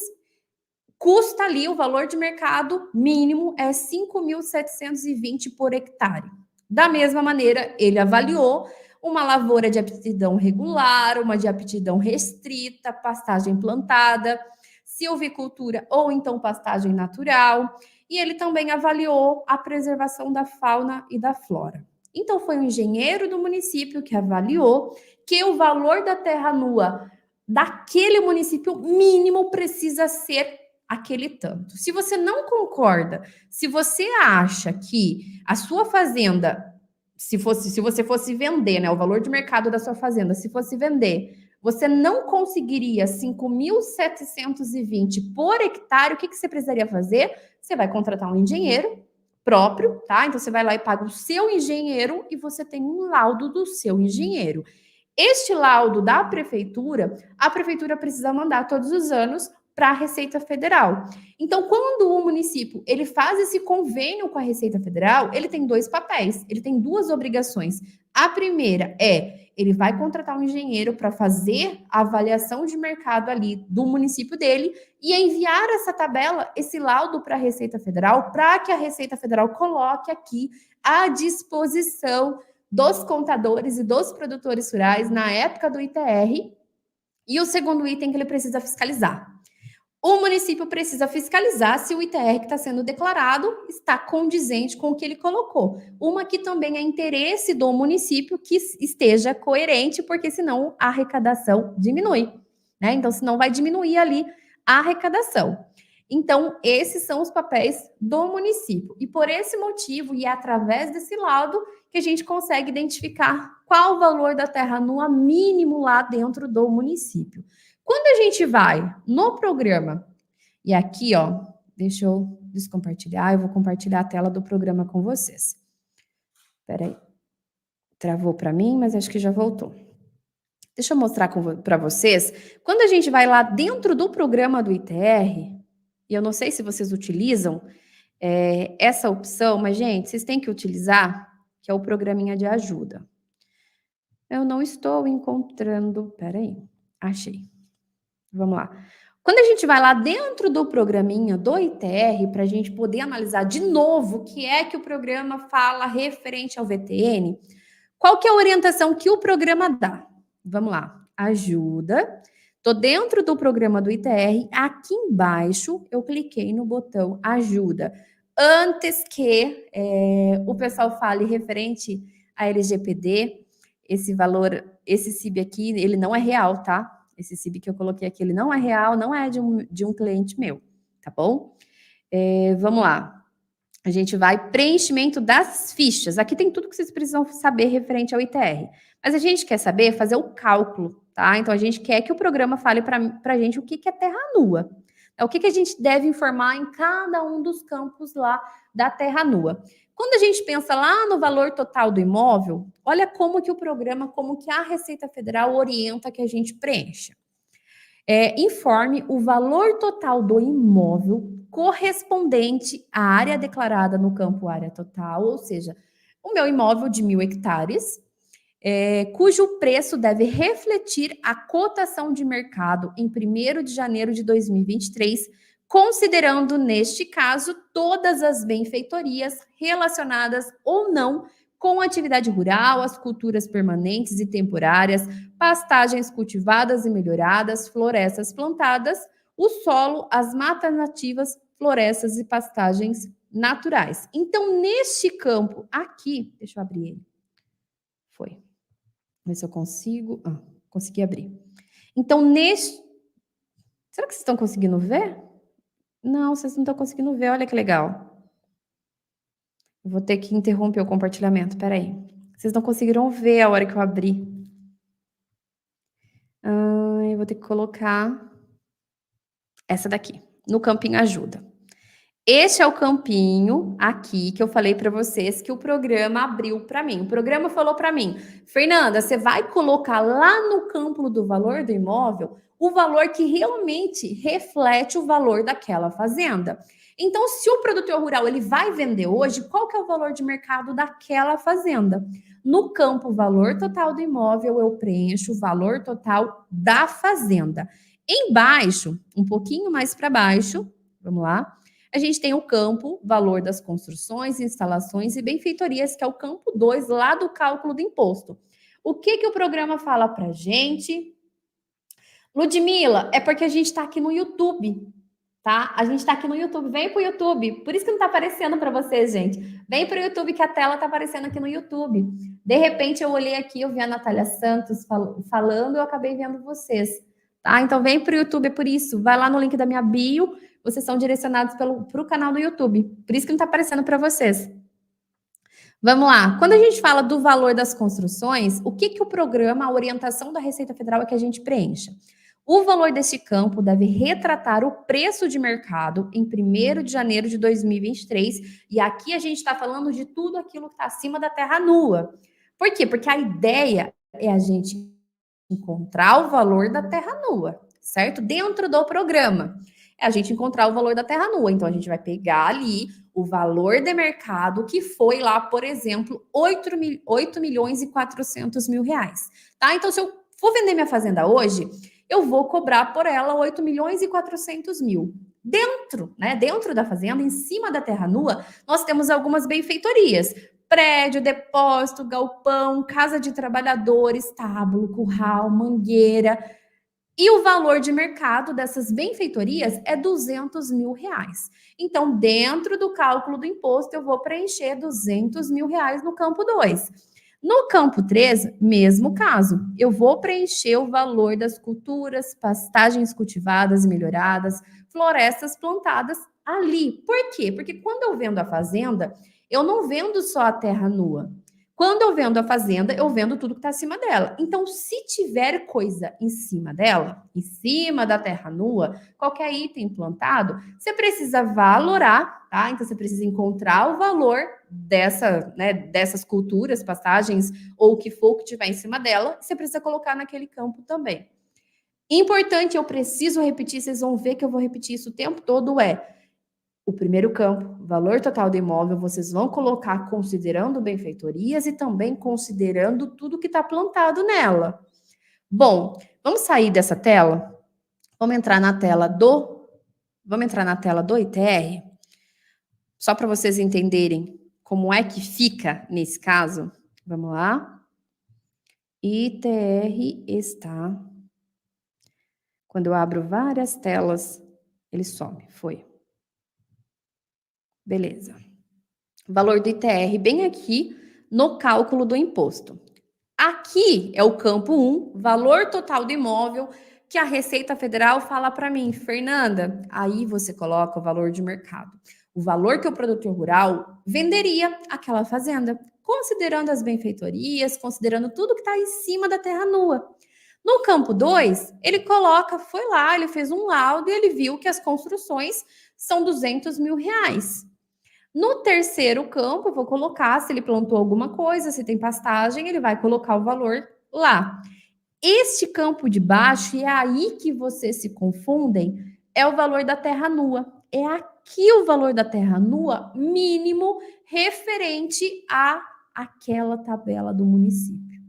custa ali, o valor de mercado mínimo é 5.720 por hectare. Da mesma maneira, ele avaliou uma lavoura de aptidão regular, uma de aptidão restrita, pastagem plantada, silvicultura ou então pastagem natural, e ele também avaliou a preservação da fauna e da flora. Então, foi o engenheiro do município que avaliou que o valor da terra nua daquele município mínimo precisa ser aquele tanto. Se você não concorda, se você acha que a sua fazenda, se você fosse vender, né, o valor de mercado da sua fazenda, se fosse vender, você não conseguiria 5.720 por hectare, o que você precisaria fazer? Você vai contratar um engenheiro próprio, tá? Então você vai lá e paga o seu engenheiro e você tem um laudo do seu engenheiro. Este laudo da prefeitura, a prefeitura precisa mandar todos os anos para a Receita Federal. Então, quando o município ele faz esse convênio com a Receita Federal, ele tem 2 papéis, ele tem 2 obrigações. A primeira é ele vai contratar um engenheiro para fazer a avaliação de mercado ali do município dele e enviar essa tabela, esse laudo para a Receita Federal, para que a Receita Federal coloque aqui à disposição dos contadores e dos produtores rurais na época do ITR. E o segundo item que ele precisa fiscalizar. O município precisa fiscalizar se o ITR que está sendo declarado está condizente com o que ele colocou. Uma que também é interesse do município que esteja coerente, porque senão a arrecadação diminui, né? Então, senão vai diminuir ali a arrecadação. Então, esses são os papéis do município. E por esse motivo, e através desse laudo, que a gente consegue identificar qual o valor da terra nua mínimo lá dentro do município. Quando a gente vai no programa, e aqui, ó, deixa eu descompartilhar, eu vou compartilhar a tela do programa com vocês. Espera aí. Travou para mim, mas acho que já voltou. Deixa eu mostrar para vocês. Quando a gente vai lá dentro do programa do ITR, e eu não sei se vocês utilizam essa opção, mas, gente, vocês têm que utilizar, que é o programinha de ajuda. Eu não estou encontrando... Espera aí. Achei. Vamos lá. Quando a gente vai lá dentro do programinha do ITR, para a gente poder analisar de novo o que é que o programa fala referente ao VTN, qual que é a orientação que o programa dá? Vamos lá, ajuda. Estou dentro do programa do ITR, aqui embaixo eu cliquei no botão ajuda. Antes que o pessoal fale referente a LGPD, esse valor, esse CIB aqui, ele não é real, tá? Esse CIB que eu coloquei aqui, ele não é real, não é de um cliente meu, tá bom? Vamos lá. A gente vai preenchimento das fichas. Aqui tem tudo que vocês precisam saber referente ao ITR. Mas a gente quer saber fazer o cálculo, tá? Então, a gente quer que o programa fale para a gente o que é terra nua. O que a gente deve informar em cada um dos campos lá da terra nua. Quando a gente pensa lá no valor total do imóvel, olha como que o programa, como que a Receita Federal orienta que a gente preencha. Informe o valor total do imóvel correspondente à área declarada no campo área total, ou seja, o meu imóvel de 1.000 hectares, cujo preço deve refletir a cotação de mercado em 1º de janeiro de 2023, considerando, neste caso, todas as benfeitorias relacionadas ou não com a atividade rural, as culturas permanentes e temporárias, pastagens cultivadas e melhoradas, florestas plantadas, o solo, as matas nativas, florestas e pastagens naturais. Então, neste campo aqui, deixa eu abrir ele. Foi. Ver se eu consigo. Consegui abrir. Então, será que vocês estão conseguindo ver? Não, vocês não estão conseguindo ver. Olha que legal. Eu vou ter que interromper o compartilhamento. Peraí. Vocês não conseguiram ver a hora que eu abri. Eu vou ter que colocar essa daqui, no campinho ajuda. Este é o campinho aqui que eu falei para vocês que o programa abriu para mim. O programa falou para mim, Fernanda, você vai colocar lá no campo do valor do imóvel o valor que realmente reflete o valor daquela fazenda. Então, se o produtor rural ele vai vender hoje, qual que é o valor de mercado daquela fazenda? No campo valor total do imóvel, eu preencho o valor total da fazenda. Embaixo, um pouquinho mais para baixo, vamos lá, a gente tem o campo valor das construções, instalações e benfeitorias, que é o campo 2 lá do cálculo do imposto. O que o programa fala para a gente? Ludmila, é porque a gente está aqui no YouTube, tá? A gente está aqui no YouTube. Vem para o YouTube. Por isso que não está aparecendo para vocês, gente. Vem para o YouTube que a tela está aparecendo aqui no YouTube. De repente eu olhei aqui, eu vi a Natália Santos falando e eu acabei vendo vocês. Tá? Então vem para o YouTube, é por isso. Vai lá no link da minha bio, vocês são direcionados para o canal do YouTube. Por isso que não está aparecendo para vocês. Vamos lá. Quando a gente fala do valor das construções, o que o programa, a orientação da Receita Federal é que a gente preencha? O valor deste campo deve retratar o preço de mercado em 1º de janeiro de 2023. E aqui a gente está falando de tudo aquilo que está acima da terra nua. Por quê? Porque a ideia é a gente encontrar o valor da terra nua, certo? Dentro do programa. É a gente encontrar o valor da terra nua. Então, a gente vai pegar ali o valor de mercado que foi lá, por exemplo, 8 milhões e 400 mil reais. Tá? Então, se eu for vender minha fazenda hoje, eu vou cobrar por ela 8 milhões e 400 mil. Dentro da fazenda, em cima da terra nua, nós temos algumas benfeitorias. Prédio, depósito, galpão, casa de trabalhador, estábulo, curral, mangueira. E o valor de mercado dessas benfeitorias é 200 mil reais. Então, dentro do cálculo do imposto, eu vou preencher 200 mil reais no campo 2. No campo 3, mesmo caso, eu vou preencher o valor das culturas, pastagens cultivadas e melhoradas, florestas plantadas ali. Por quê? Porque quando eu vendo a fazenda, eu não vendo só a terra nua. Quando eu vendo a fazenda, eu vendo tudo que está acima dela. Então, se tiver coisa em cima dela, em cima da terra nua, qualquer item plantado, você precisa valorar, tá? Então, você precisa encontrar o valor dessas culturas, pastagens, ou o que for que tiver em cima dela, você precisa colocar naquele campo também. Importante, eu preciso repetir, vocês vão ver que eu vou repetir isso o tempo todo, o primeiro campo, valor total do imóvel, vocês vão colocar considerando benfeitorias e também considerando tudo que está plantado nela. Bom, vamos sair dessa tela? Vamos entrar na tela do ITR, só para vocês entenderem como é que fica nesse caso. Vamos lá. ITR está. Quando eu abro várias telas, ele some. Foi. Beleza. Valor do ITR bem aqui no cálculo do imposto. Aqui é o campo 1, valor total do imóvel, que a Receita Federal fala para mim, Fernanda, aí você coloca o valor de mercado. O valor que o produtor rural venderia aquela fazenda, considerando as benfeitorias, considerando tudo que está em cima da terra nua. No campo 2, ele coloca, foi lá, ele fez um laudo e ele viu que as construções são R$200 mil. No terceiro campo, eu vou colocar se ele plantou alguma coisa, se tem pastagem, ele vai colocar o valor lá. Este campo de baixo, e é aí que vocês se confundem, é o valor da terra nua. É aqui o valor da terra nua mínimo referente a aquela tabela do município.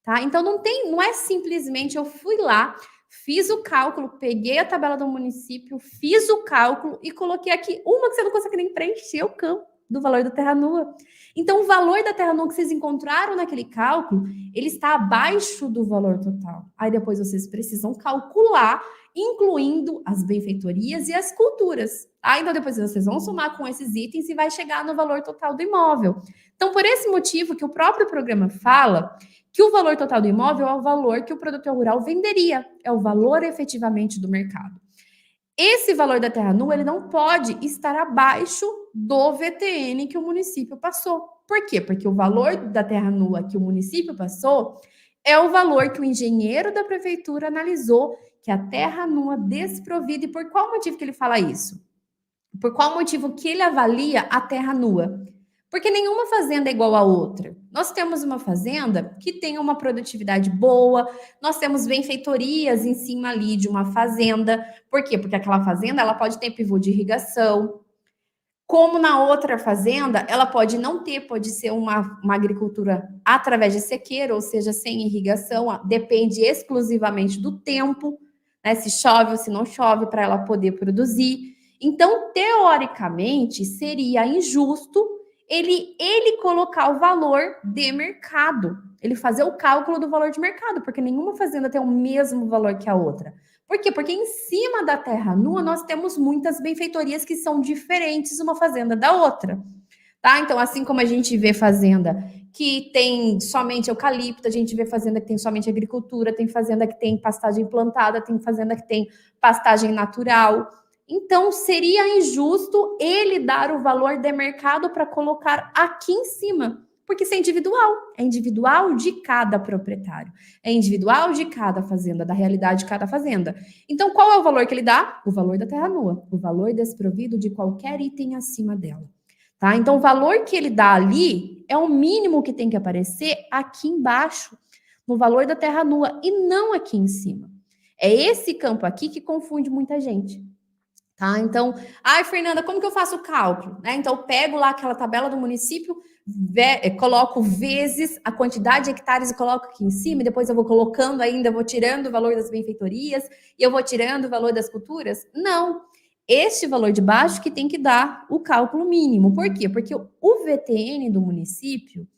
Tá? Então não é simplesmente eu fui lá, fiz o cálculo, peguei a tabela do município, fiz o cálculo e coloquei aqui uma que você não consegue nem preencher o campo do valor da terra nua. Então, o valor da terra nua que vocês encontraram naquele cálculo, ele está abaixo do valor total. Aí depois vocês precisam calcular, incluindo as benfeitorias e as culturas. Tá? Então, depois vocês vão somar com esses itens e vai chegar no valor total do imóvel. Então, por esse motivo que o próprio programa fala que o valor total do imóvel é o valor que o produtor rural venderia, é o valor efetivamente do mercado. Esse valor da terra nua, ele não pode estar abaixo do VTN que o município passou. Por quê? Porque o valor da terra nua que o município passou é o valor que o engenheiro da prefeitura analisou que a terra nua desprovida. E por qual motivo que ele fala isso? Por qual motivo que ele avalia a terra nua? Porque nenhuma fazenda é igual a outra. Nós temos uma fazenda que tem uma produtividade boa, nós temos benfeitorias em cima ali de uma fazenda. Por quê? Porque aquela fazenda ela pode ter pivô de irrigação. Como na outra fazenda, ela pode não ter, pode ser uma agricultura através de sequeira, ou seja, sem irrigação, depende exclusivamente do tempo, né? Se chove ou se não chove, para ela poder produzir. Então, teoricamente, seria injusto ele colocar o valor de mercado, ele fazer o cálculo do valor de mercado, porque nenhuma fazenda tem o mesmo valor que a outra. Por quê? Porque em cima da terra nua nós temos muitas benfeitorias que são diferentes uma fazenda da outra. Tá? Então, assim como a gente vê fazenda que tem somente eucalipto, a gente vê fazenda que tem somente agricultura, tem fazenda que tem pastagem plantada, tem fazenda que tem pastagem natural. Então, seria injusto ele dar o valor de mercado para colocar aqui em cima, porque isso é individual de cada proprietário, é individual de cada fazenda, da realidade de cada fazenda. Então, qual é o valor que ele dá? O valor da terra nua, o valor desprovido de qualquer item acima dela. Tá? Então, o valor que ele dá ali é o mínimo que tem que aparecer aqui embaixo, no valor da terra nua, e não aqui em cima. É esse campo aqui que confunde muita gente. Tá? Então, Fernanda, como que eu faço o cálculo? Né? Então, eu pego lá aquela tabela do município, coloco vezes a quantidade de hectares e coloco aqui em cima, e depois eu vou colocando ainda, vou tirando o valor das benfeitorias, e eu vou tirando o valor das culturas? Não. Este valor de baixo que tem que dar o cálculo mínimo. Por quê? Porque o VTN do município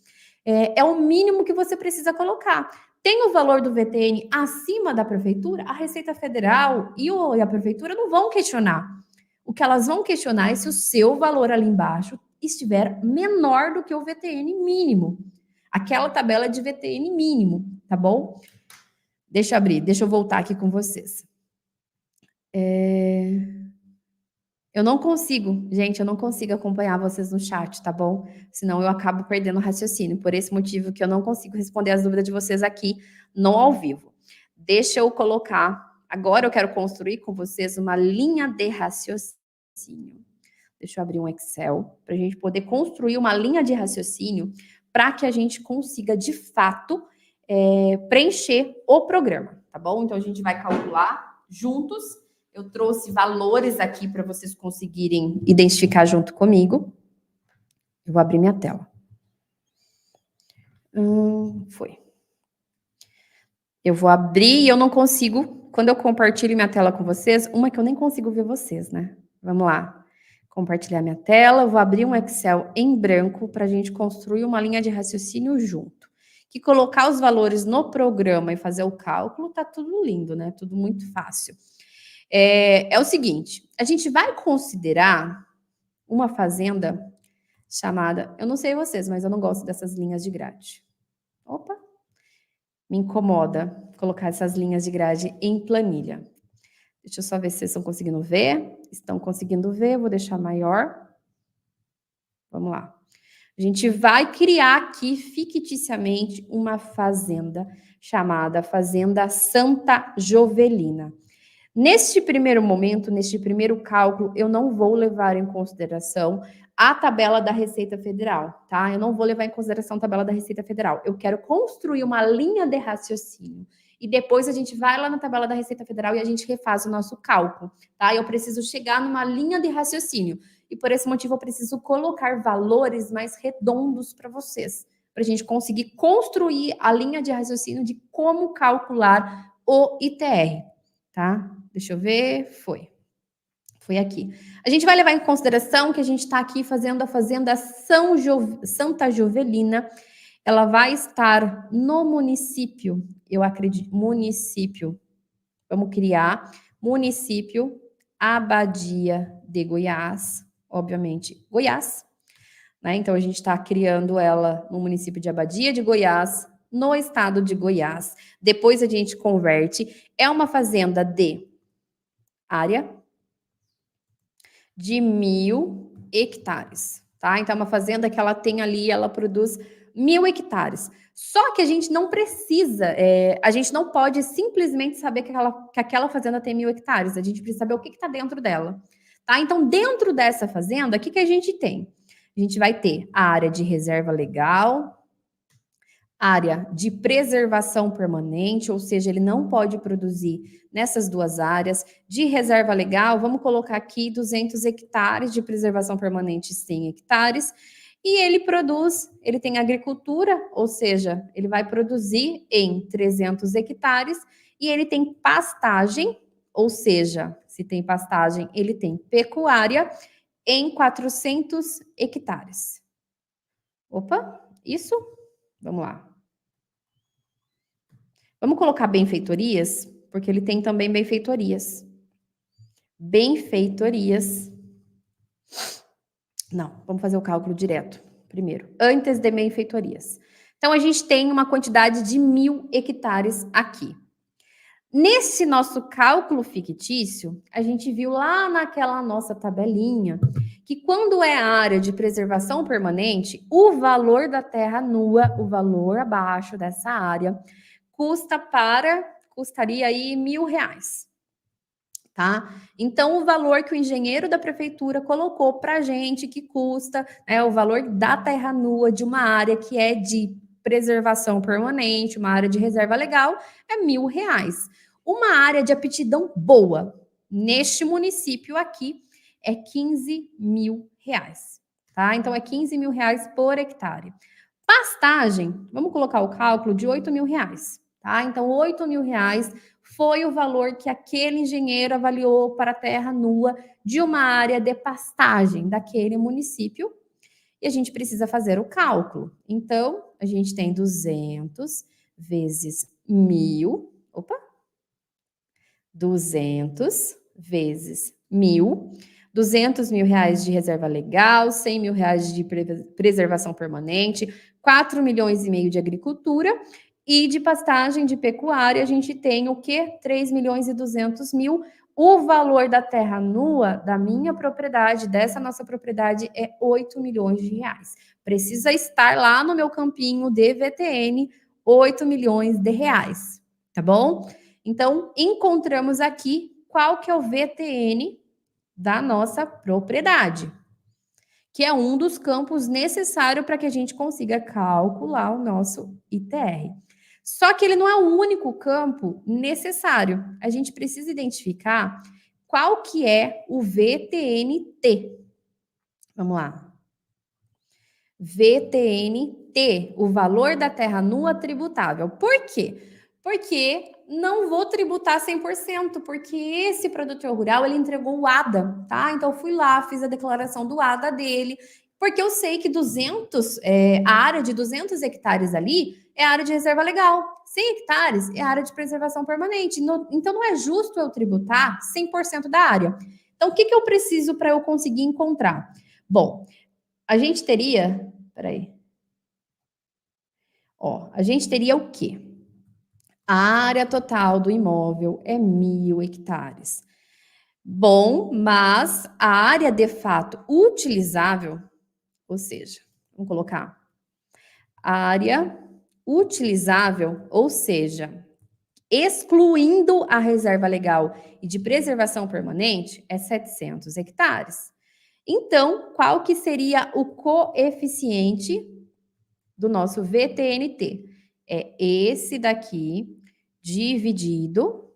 é o mínimo que você precisa colocar. Tem o valor do VTN acima da prefeitura, a Receita Federal e a prefeitura não vão questionar. O que elas vão questionar é se o seu valor ali embaixo estiver menor do que o VTN mínimo. Aquela tabela de VTN mínimo, tá bom? Deixa eu abrir, deixa eu voltar aqui com vocês. Eu não consigo, gente, eu não consigo acompanhar vocês no chat, tá bom? Senão eu acabo perdendo o raciocínio. Por esse motivo que eu não consigo responder as dúvidas de vocês aqui, não ao vivo. Deixa eu colocar... Agora eu quero construir com vocês uma linha de raciocínio. Deixa eu abrir um Excel para a gente poder construir uma linha de raciocínio para que a gente consiga, de fato, preencher o programa, tá bom? Então, a gente vai calcular juntos. Eu trouxe valores aqui para vocês conseguirem identificar junto comigo. Eu vou abrir minha tela. Foi. Eu vou abrir e eu não consigo quando eu compartilho minha tela com vocês, uma que eu nem consigo ver vocês, né? Vamos lá. Compartilhar minha tela, eu vou abrir um Excel em branco para a gente construir uma linha de raciocínio junto. Que colocar os valores no programa e fazer o cálculo, tá tudo lindo, né? Tudo muito fácil. É o seguinte, a gente vai considerar uma fazenda chamada, eu não sei vocês, mas eu não gosto dessas linhas de grade. Opa, me incomoda colocar essas linhas de grade em planilha. Deixa eu só ver se vocês estão conseguindo ver. Estão conseguindo ver, vou deixar maior. Vamos lá. A gente vai criar aqui ficticiamente uma fazenda chamada Fazenda Santa Jovelina. Neste primeiro momento, neste primeiro cálculo, eu não vou levar em consideração a tabela da Receita Federal, tá? Eu não vou levar em consideração a tabela da Receita Federal. Eu quero construir uma linha de raciocínio e depois a gente vai lá na tabela da Receita Federal e a gente refaz o nosso cálculo, tá? Eu preciso chegar numa linha de raciocínio e por esse motivo eu preciso colocar valores mais redondos para vocês, para a gente conseguir construir a linha de raciocínio de como calcular o ITR, tá? Deixa eu ver, foi aqui. A gente vai levar em consideração que a gente está aqui fazendo a Fazenda Santa Jovelina. Ela vai estar no município, eu acredito, município. Vamos criar município Abadia de Goiás, obviamente, Goiás. Né? Então, a gente está criando ela no município de Abadia de Goiás, no estado de Goiás. Depois a gente converte. É uma fazenda de área de 1.000 hectares, tá? Então, é uma fazenda que ela tem ali, ela produz 1.000 hectares. Só que a gente não precisa, a gente não pode simplesmente saber que aquela fazenda tem 1.000 hectares. A gente precisa saber o que está dentro dela, tá? Então, dentro dessa fazenda, o que a gente tem? A gente vai ter a área de reserva legal, área de preservação permanente, ou seja, ele não pode produzir nessas duas áreas. De reserva legal, vamos colocar aqui 200 hectares, de preservação permanente 100 hectares, e ele tem agricultura, ou seja, ele vai produzir em 300 hectares, e ele tem pastagem, ou seja, se tem pastagem, ele tem pecuária em 400 hectares. Opa, isso? Vamos lá. Vamos colocar benfeitorias, porque ele tem também benfeitorias. Benfeitorias. Não, vamos fazer o cálculo direto primeiro, antes de benfeitorias. Então, a gente tem uma quantidade de 1.000 hectares aqui. Nesse nosso cálculo fictício, a gente viu lá naquela nossa tabelinha que quando é a área de preservação permanente, o valor da terra nua, o valor abaixo dessa área, custaria aí R$1.000, tá? Então, o valor que o engenheiro da prefeitura colocou para a gente, que custa, o valor da terra nua de uma área que é de preservação permanente, uma área de reserva legal, é R$1.000. Uma área de aptidão boa, neste município aqui, é R$15.000, tá? Então, é R$15.000 por hectare. Pastagem, vamos colocar o cálculo de R$8.000, tá? Então, R$8.000 foi o valor que aquele engenheiro avaliou para a terra nua de uma área de pastagem daquele município. E a gente precisa fazer o cálculo. Então, a gente tem 200 vezes 1.000. Opa! 200 vezes 1.000. R$200.000 de reserva legal, R$100.000 de preservação permanente, 4,5 milhões de agricultura e de pastagem de pecuária a gente tem o quê? 3.200.000. O valor da terra nua da minha propriedade, dessa nossa propriedade, é R$8 milhões. Precisa estar lá no meu campinho de VTN, R$8 milhões, tá bom? Então, encontramos aqui qual que é o VTN da nossa propriedade, que é um dos campos necessários para que a gente consiga calcular o nosso ITR. Só que ele não é o único campo necessário. A gente precisa identificar qual que é o VTNT. Vamos lá. VTNT, o valor da terra nua tributável. Por quê? Porque não vou tributar 100%, porque esse produtor rural, ele entregou o ADA, tá? Então, eu fui lá, fiz a declaração do ADA dele, porque eu sei que a área de 200 hectares ali é área de reserva legal. 100 hectares é área de preservação permanente. Então, não é justo eu tributar 100% da área. Então, o que eu preciso para eu conseguir encontrar? Bom, a gente teria... Peraí. Ó, a gente teria o quê? A área total do imóvel é 1.000 hectares. Bom, mas a área de fato utilizável, ou seja, vamos colocar a área utilizável, ou seja, excluindo a reserva legal e de preservação permanente, é 700 hectares. Então, qual que seria o coeficiente do nosso VTNT? É esse daqui dividido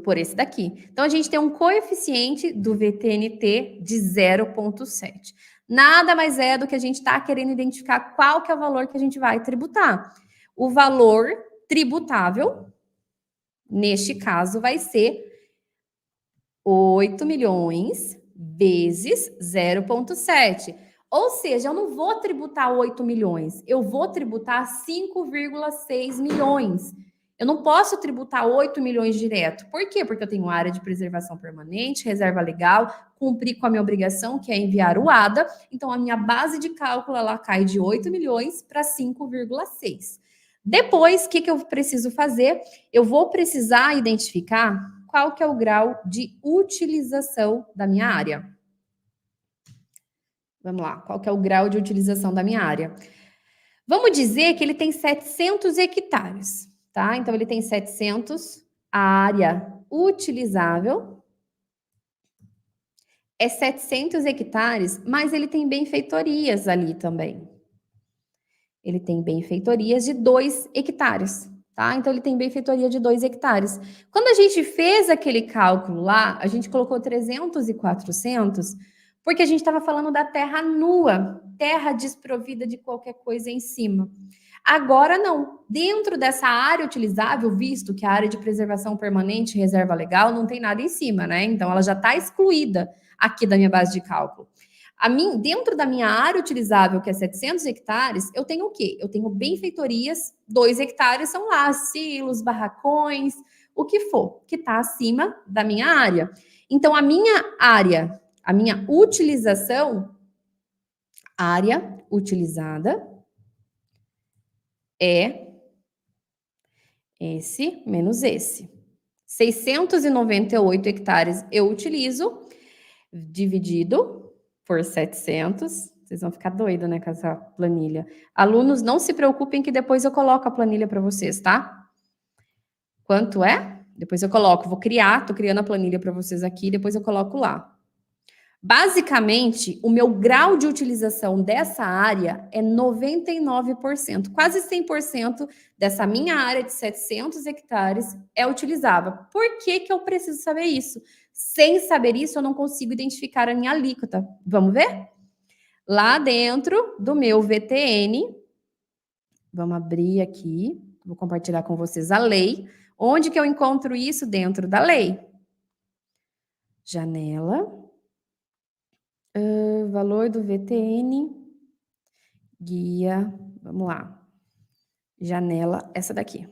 por esse daqui. Então, a gente tem um coeficiente do VTNT de 0,7. Nada mais é do que a gente está querendo identificar qual que é o valor que a gente vai tributar. O valor tributável, neste caso, vai ser 8 milhões vezes 0,7. Ou seja, eu não vou tributar 8 milhões, eu vou tributar 5,6 milhões. Eu não posso tributar 8 milhões direto. Por quê? Porque eu tenho área de preservação permanente, reserva legal, cumpri com a minha obrigação, que é enviar o ADA. Então, a minha base de cálculo, ela cai de 8 milhões para 5,6. Depois, o que eu preciso fazer? Eu vou precisar identificar qual que é o grau de utilização da minha área. Vamos lá, qual que é o grau de utilização da minha área? Vamos dizer que ele tem 700 hectares, tá? Então, ele tem 700, a área utilizável é 700 hectares, mas ele tem benfeitorias ali também. Ele tem benfeitorias de 2 hectares, tá? Então, ele tem benfeitoria de 2 hectares. Quando a gente fez aquele cálculo lá, a gente colocou 300 e 400, porque a gente estava falando da terra nua, terra desprovida de qualquer coisa em cima. Agora não. Dentro dessa área utilizável, visto que a área de preservação permanente, reserva legal, não tem nada em cima, né? Então, ela já está excluída aqui da minha base de cálculo. Dentro da minha área utilizável, que é 700 hectares, eu tenho o quê? Eu tenho benfeitorias, 2 hectares são lá, silos, barracões, o que for, que está acima da minha área. Então, a minha área, a minha utilização, área utilizada, é esse menos esse. 698 hectares eu utilizo, dividido por 700. Vocês vão ficar doidos, né, com essa planilha. Alunos, não se preocupem que depois eu coloco a planilha para vocês, tá? Quanto é? Depois eu coloco, tô criando a planilha para vocês aqui, depois eu coloco lá. Basicamente, o meu grau de utilização dessa área é 99%. Quase 100% dessa minha área de 700 hectares é utilizável. Por que que eu preciso saber isso? Sem saber isso, eu não consigo identificar a minha alíquota. Vamos ver? Lá dentro do meu VTN, vamos abrir aqui, vou compartilhar com vocês a lei. Onde que eu encontro isso? Dentro da lei. Janela. Valor do VTN, guia, vamos lá, janela, essa daqui.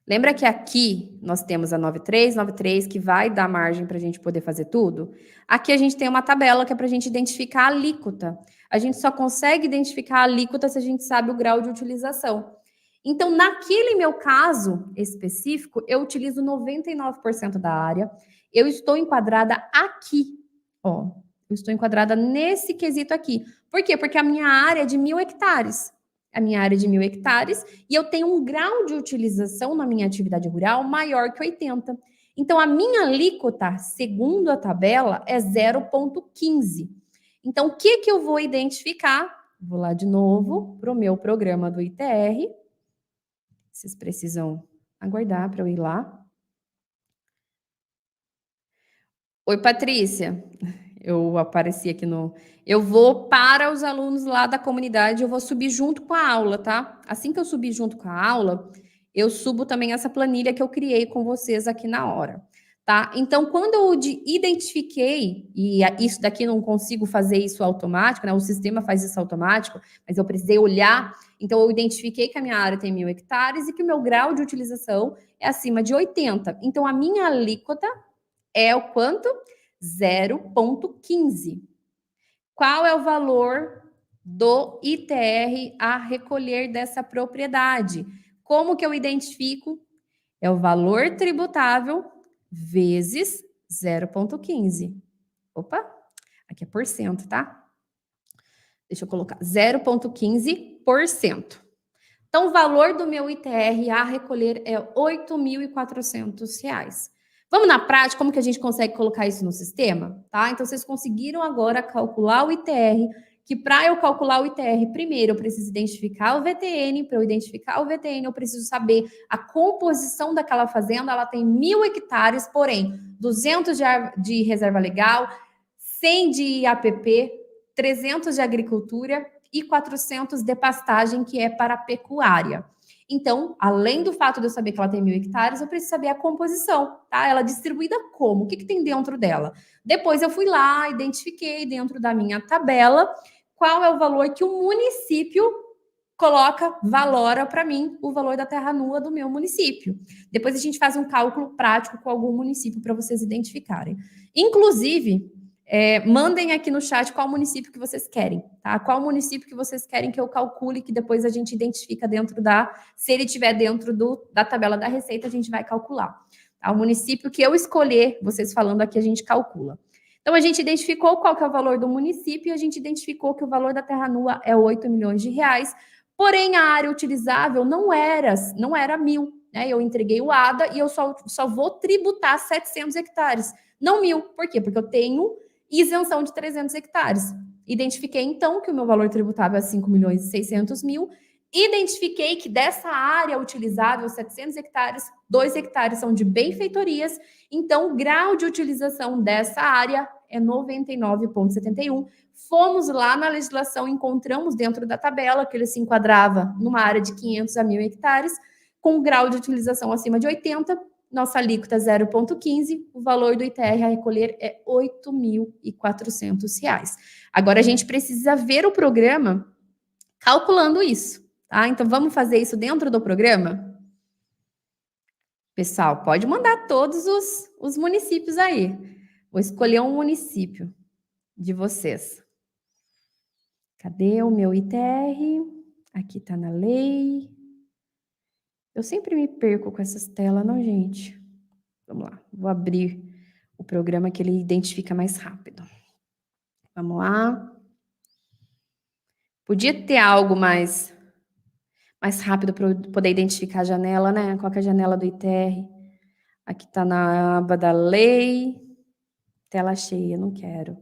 Lembra que aqui nós temos a 9393, que vai dar margem para a gente poder fazer tudo? Aqui a gente tem uma tabela que é para a gente identificar a alíquota. A gente só consegue identificar a alíquota se a gente sabe o grau de utilização. Então, naquele meu caso específico, eu utilizo 99% da área, eu estou enquadrada aqui. Ó, eu estou enquadrada nesse quesito aqui. Por quê? Porque a minha área é de 1.000 hectares. A minha área é de 1.000 hectares e eu tenho um grau de utilização na minha atividade rural maior que 80. Então, a minha alíquota, segundo a tabela, é 0,15. Então, o que que eu vou identificar? Vou lá de novo para o meu programa do ITR. Vocês precisam aguardar para eu ir lá. Oi, Patrícia. Eu apareci aqui no... Eu vou para os alunos lá da comunidade, eu vou subir junto com a aula, tá? Assim que eu subir junto com a aula, eu subo também essa planilha que eu criei com vocês aqui na hora, tá? Então, quando eu identifiquei, e isso daqui não consigo fazer isso automático, né? O sistema faz isso automático, mas eu precisei olhar. Então, eu identifiquei que a minha área tem 1.000 hectares e que o meu grau de utilização é acima de 80. Então, a minha alíquota é o quanto? 0,15. Qual é o valor do ITR a recolher dessa propriedade? Como que eu identifico? É o valor tributável vezes 0,15. Opa, aqui é por cento, tá? Deixa eu colocar 0,15%. Então, o valor do meu ITR a recolher é R$ 8.400. Vamos na prática, como que a gente consegue colocar isso no sistema? Tá? Então, vocês conseguiram agora calcular o ITR, que para eu calcular o ITR, primeiro eu preciso identificar o VTN, para eu identificar o VTN eu preciso saber a composição daquela fazenda, ela tem 1.000 hectares, porém, 200 de reserva legal, 100 de IAPP, 300 de agricultura e 400 de pastagem, que é para pecuária. Então, além do fato de eu saber que ela tem 1.000 hectares, eu preciso saber a composição, tá? Ela é distribuída como? O que tem dentro dela? Depois eu fui lá, identifiquei dentro da minha tabela qual é o valor que o município coloca, valora para mim o valor da terra nua do meu município. Depois a gente faz um cálculo prático com algum município para vocês identificarem. Inclusive, mandem aqui no chat qual município que vocês querem, tá? Qual município que vocês querem que eu calcule, que depois a gente identifica dentro da... Se ele estiver dentro da tabela da receita, a gente vai calcular. Tá? O município que eu escolher, vocês falando aqui, a gente calcula. Então, a gente identificou qual que é o valor do município e a gente identificou que o valor da terra nua é 8 milhões de reais, porém, a área utilizável não era 1.000, né? Eu entreguei o ADA e eu só vou tributar 700 hectares, não 1.000. Por quê? Porque eu tenho isenção de 300 hectares. Identifiquei, então, que o meu valor tributável é 5.600.000. Identifiquei que dessa área utilizável, 700 hectares, 2 hectares são de benfeitorias. Então, o grau de utilização dessa área é 99,71. Fomos lá na legislação, encontramos dentro da tabela que ele se enquadrava numa área de 500 a 1.000 hectares, com grau de utilização acima de 80, nossa alíquota 0,15, o valor do ITR a recolher é R$ 8.400. Agora, a gente precisa ver o programa calculando isso, tá? Então, vamos fazer isso dentro do programa? Pessoal, pode mandar todos os municípios aí. Vou escolher um município de vocês. Cadê o meu ITR? Aqui está na lei. Eu sempre me perco com essas telas, não, gente? Vamos lá, vou abrir o programa que ele identifica mais rápido. Vamos lá. Podia ter algo mais rápido para eu poder identificar a janela, né? Qual que é a janela do ITR? Aqui está na aba da lei. Tela cheia, não quero.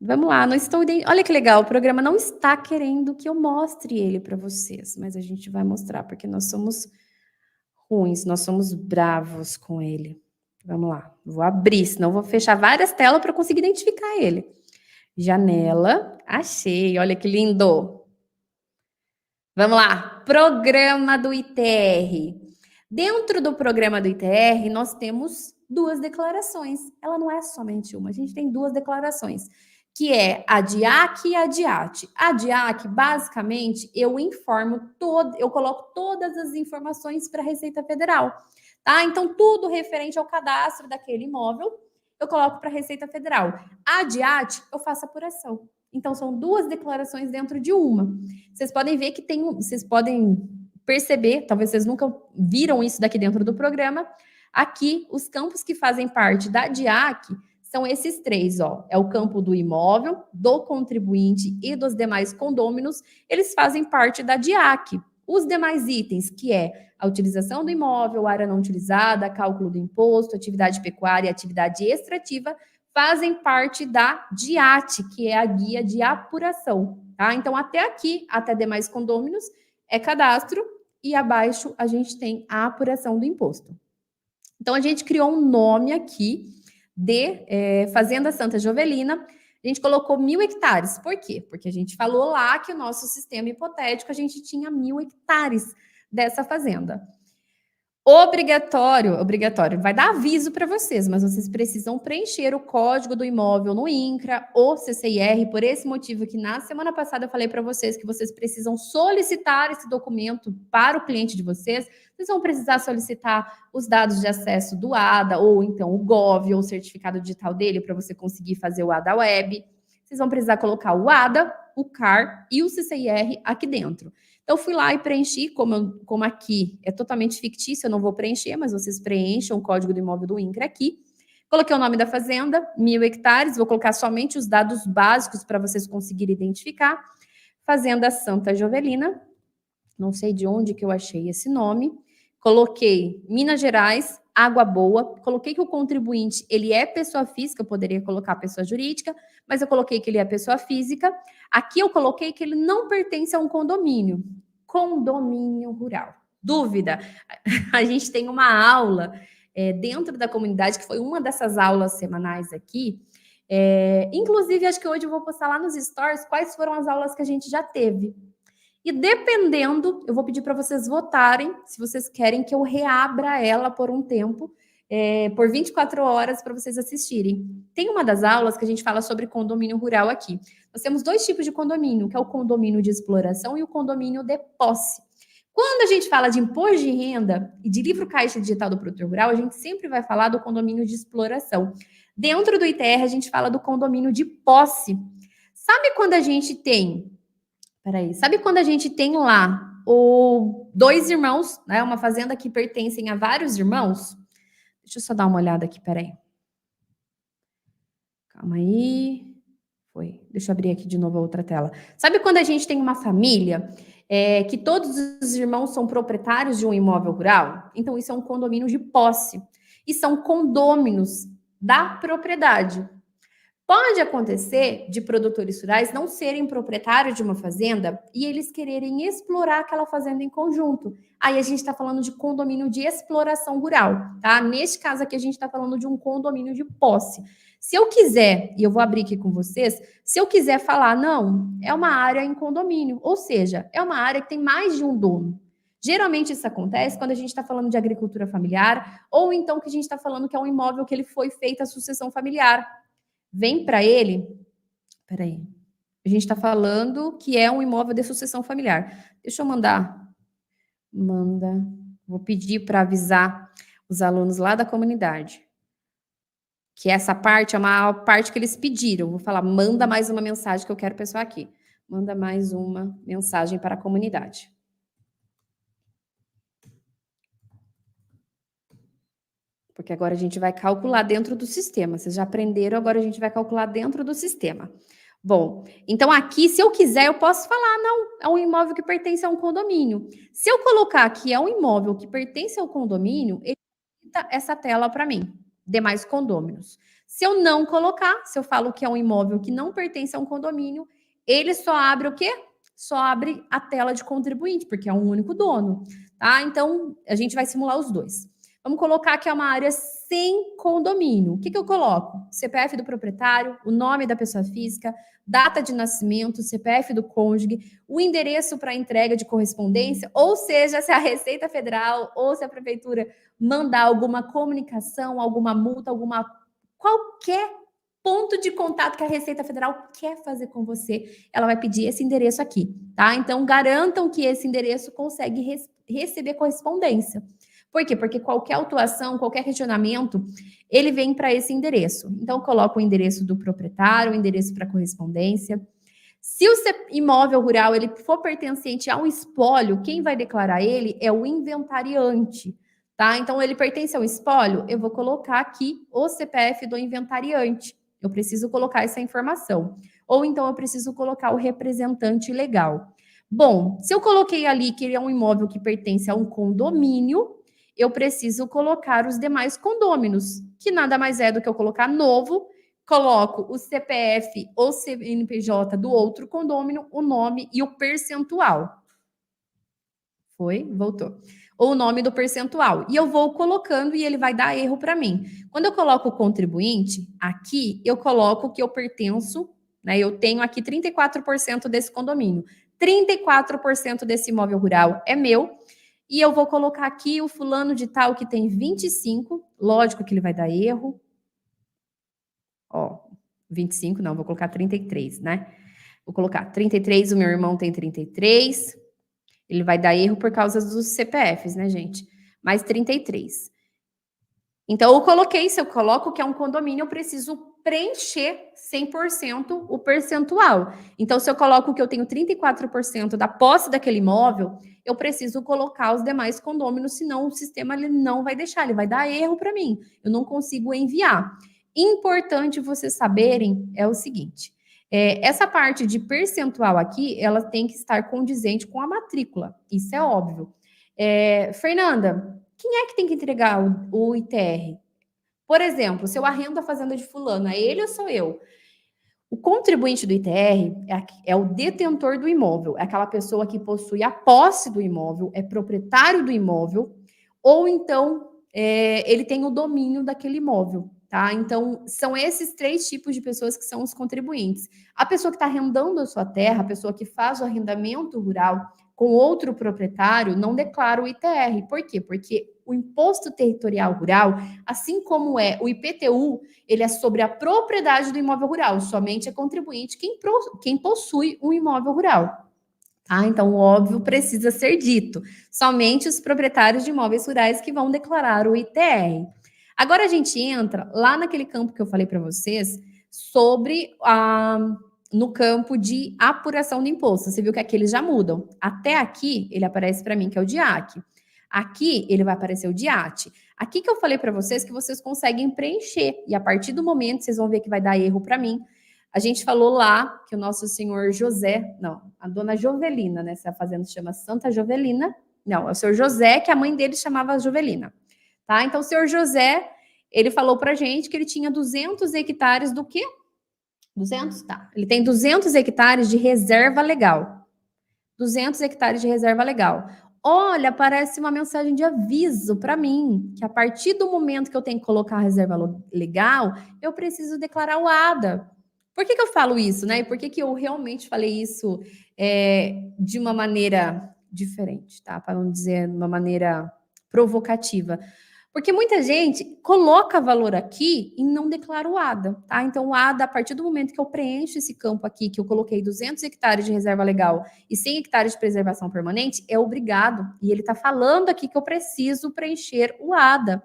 Vamos lá, não estou... Olha que legal, o programa não está querendo que eu mostre ele para vocês, mas a gente vai mostrar, porque nós somos ruins, nós somos bravos com ele. Vamos lá, vou abrir, senão vou fechar várias telas para conseguir identificar ele. Janela, achei, olha que lindo. Vamos lá, programa do ITR. Dentro do programa do ITR, nós temos 2 declarações. Ela não é somente uma, a gente tem 2 declarações, que é a DIAC e a DIAT. A DIAC, basicamente, eu coloco todas as informações para a Receita Federal, tá? Então, tudo referente ao cadastro daquele imóvel, eu coloco para a Receita Federal. A DIAT, eu faço apuração. Então, são 2 declarações dentro de uma. Vocês podem ver que vocês podem perceber, talvez vocês nunca viram isso daqui dentro do programa, aqui, os campos que fazem parte da DIAC são esses 3, ó. É o campo do imóvel, do contribuinte e dos demais condôminos, eles fazem parte da DIAC. Os demais itens, que é a utilização do imóvel, área não utilizada, cálculo do imposto, atividade pecuária e atividade extrativa, fazem parte da DIAT, que é a guia de apuração, tá? Então, até aqui, até demais condôminos, é cadastro, e abaixo a gente tem a apuração do imposto. Então, a gente criou um nome aqui de Fazenda Santa Jovelina, a gente colocou 1.000 hectares. Por quê? Porque a gente falou lá que o nosso sistema hipotético, a gente tinha 1.000 hectares dessa fazenda. Obrigatório, vai dar aviso para vocês, mas vocês precisam preencher o código do imóvel no INCRA ou CCIR, por esse motivo que na semana passada eu falei para vocês que vocês precisam solicitar esse documento para o cliente de vocês. Vocês vão precisar solicitar os dados de acesso do ADA, ou então o GOV, ou o certificado digital dele, para você conseguir fazer o ADA Web. Vocês vão precisar colocar o ADA, o CAR e o CCIR aqui dentro. Então, fui lá e preenchi, como aqui é totalmente fictício, eu não vou preencher, mas vocês preencham o código do imóvel do INCRA aqui. Coloquei o nome da fazenda, 1.000 hectares, vou colocar somente os dados básicos para vocês conseguirem identificar. Fazenda Santa Jovelina, não sei de onde que eu achei esse nome. Coloquei Minas Gerais, Água Boa. Coloquei que o contribuinte, ele é pessoa física, eu poderia colocar pessoa jurídica, mas eu coloquei que ele é pessoa física. Aqui eu coloquei que ele não pertence a um condomínio. Condomínio rural. Dúvida? A gente tem uma aula dentro da comunidade, que foi uma dessas aulas semanais aqui. Inclusive, acho que hoje eu vou postar lá nos stories quais foram as aulas que a gente já teve. E dependendo, eu vou pedir para vocês votarem se vocês querem que eu reabra ela por um tempo, por 24 horas para vocês assistirem. Tem uma das aulas que a gente fala sobre condomínio rural aqui. Nós temos 2 tipos de condomínio, que é o condomínio de exploração e o condomínio de posse. Quando a gente fala de imposto de renda e de livro caixa digital do produtor rural, a gente sempre vai falar do condomínio de exploração. Dentro do ITR, a gente fala do condomínio de posse. Sabe quando a gente tem... Sabe quando a gente tem lá 2 irmãos, né? Uma fazenda que pertencem a vários irmãos? Deixa eu só dar uma olhada aqui, peraí. Calma aí. Foi. Deixa eu abrir aqui de novo a outra tela. Sabe quando a gente tem uma família que todos os irmãos são proprietários de um imóvel rural? Então, isso é um condomínio de posse. E são condôminos da propriedade. Pode acontecer de produtores rurais não serem proprietários de uma fazenda e eles quererem explorar aquela fazenda em conjunto. Aí a gente está falando de condomínio de exploração rural, tá? Neste caso aqui a gente está falando de um condomínio de posse. Se eu quiser, e eu vou abrir aqui com vocês, se eu quiser falar, não, é uma área em condomínio, ou seja, é uma área que tem mais de um dono. Geralmente isso acontece quando a gente está falando de agricultura familiar, ou então que a gente está falando que é um imóvel que ele foi feito a sucessão familiar. Vem para ele, peraí, a gente está falando que é um imóvel de sucessão familiar. Deixa eu vou pedir para avisar os alunos lá da comunidade, que essa parte é uma parte que eles pediram. Vou falar, manda mais uma mensagem que eu quero o pessoal aqui. Manda mais uma mensagem para a comunidade. Porque agora a gente vai calcular dentro do sistema. Vocês já aprenderam, agora a gente vai calcular dentro do sistema. Bom, então aqui, se eu quiser, eu posso falar, não, é um imóvel que pertence a um condomínio. Se eu colocar que é um imóvel que pertence ao condomínio, ele dá essa tela para mim, demais condôminos. Se eu não colocar, se eu falo que é um imóvel que não pertence a um condomínio, ele só abre o quê? Só abre a tela de contribuinte, porque é um único dono, tá? Então, a gente vai simular os dois. Vamos colocar que é uma área sem condomínio. O que eu coloco? CPF do proprietário, o nome da pessoa física, data de nascimento, CPF do cônjuge, o endereço para entrega de correspondência, ou seja, se a Receita Federal ou se a Prefeitura mandar alguma comunicação, alguma multa, qualquer ponto de contato que a Receita Federal quer fazer com você, ela vai pedir esse endereço aqui, tá? Então, garantam que esse endereço consegue receber correspondência. Por quê? Porque qualquer autuação, qualquer questionamento, ele vem para esse endereço. Então, eu coloco o endereço do proprietário, o endereço para correspondência. Se o imóvel rural ele for pertencente a um espólio, quem vai declarar ele é o inventariante, tá? Então, ele pertence ao espólio, eu vou colocar aqui o CPF do inventariante. Eu preciso colocar essa informação. Ou então, eu preciso colocar o representante legal. Bom, se eu coloquei ali que ele é um imóvel que pertence a um condomínio, eu preciso colocar os demais condôminos, que nada mais é do que eu colocar novo, coloco o CPF ou CNPJ do outro condômino, o nome e o percentual. Foi? Voltou. ou o nome do percentual. E eu vou colocando e ele vai dar erro para mim. Quando eu coloco o contribuinte, aqui eu coloco que eu pertenço, né? Eu tenho aqui 34% desse condomínio. 34% desse imóvel rural é meu. E eu vou colocar aqui o fulano de tal que tem 25. Lógico que ele vai dar erro. Ó, 25 não, vou colocar 33, né? Vou colocar 33, o meu irmão tem 33. Ele vai dar erro por causa dos CPFs, né, gente? Mais 33. Então, eu coloquei, se eu coloco que é um condomínio, eu preciso preencher 100% o percentual. Então, se eu coloco que eu tenho 34% da posse daquele imóvel, eu preciso colocar os demais condôminos, senão o sistema ele não vai deixar, ele vai dar erro para mim. Eu não consigo enviar. Importante vocês saberem é o seguinte, essa parte de percentual aqui, ela tem que estar condizente com a matrícula. Isso é óbvio. Fernanda, quem é que tem que entregar o ITR? Por exemplo, se eu arrendo a fazenda de fulano, é ele ou sou eu? O contribuinte do ITR é o detentor do imóvel, é aquela pessoa que possui a posse do imóvel, é proprietário do imóvel, ou então ele tem o domínio daquele imóvel. Tá? Então, são esses 3 tipos de pessoas que são os contribuintes. A pessoa que está arrendando a sua terra, a pessoa que faz o arrendamento rural com outro proprietário, não declara o ITR. Por quê? Porque o Imposto Territorial Rural, assim como é o IPTU, ele é sobre a propriedade do imóvel rural. Somente é contribuinte quem possui um imóvel rural. Tá? Então, o óbvio precisa ser dito. Somente os proprietários de imóveis rurais que vão declarar o ITR. Agora a gente entra lá naquele campo que eu falei para vocês sobre no campo de apuração do imposto. Você viu que aqui eles já mudam. Até aqui ele aparece para mim que é o DIAC. Aqui ele vai aparecer o DIAT. Aqui que eu falei para vocês que vocês conseguem preencher e a partir do momento vocês vão ver que vai dar erro para mim. A gente falou lá que o nosso senhor José, não, a dona Jovelina, né? Essa fazenda se chama Santa Jovelina. Não, é o senhor José que a mãe dele chamava Jovelina. Tá? Então, o senhor José, ele falou para a gente que ele tinha 200 hectares do quê? 200? Tá. Ele tem 200 hectares de reserva legal. 200 hectares de reserva legal. Olha, aparece uma mensagem de aviso para mim, que a partir do momento que eu tenho que colocar a reserva legal, eu preciso declarar o ADA. Por que eu falo isso, né? E por que eu realmente falei isso de uma maneira diferente, tá? Para não dizer de uma maneira provocativa. Porque muita gente coloca valor aqui e não declara o ADA, tá? Então, o ADA, a partir do momento que eu preencho esse campo aqui, que eu coloquei 200 hectares de reserva legal e 100 hectares de preservação permanente, é obrigado. E ele está falando aqui que eu preciso preencher o ADA,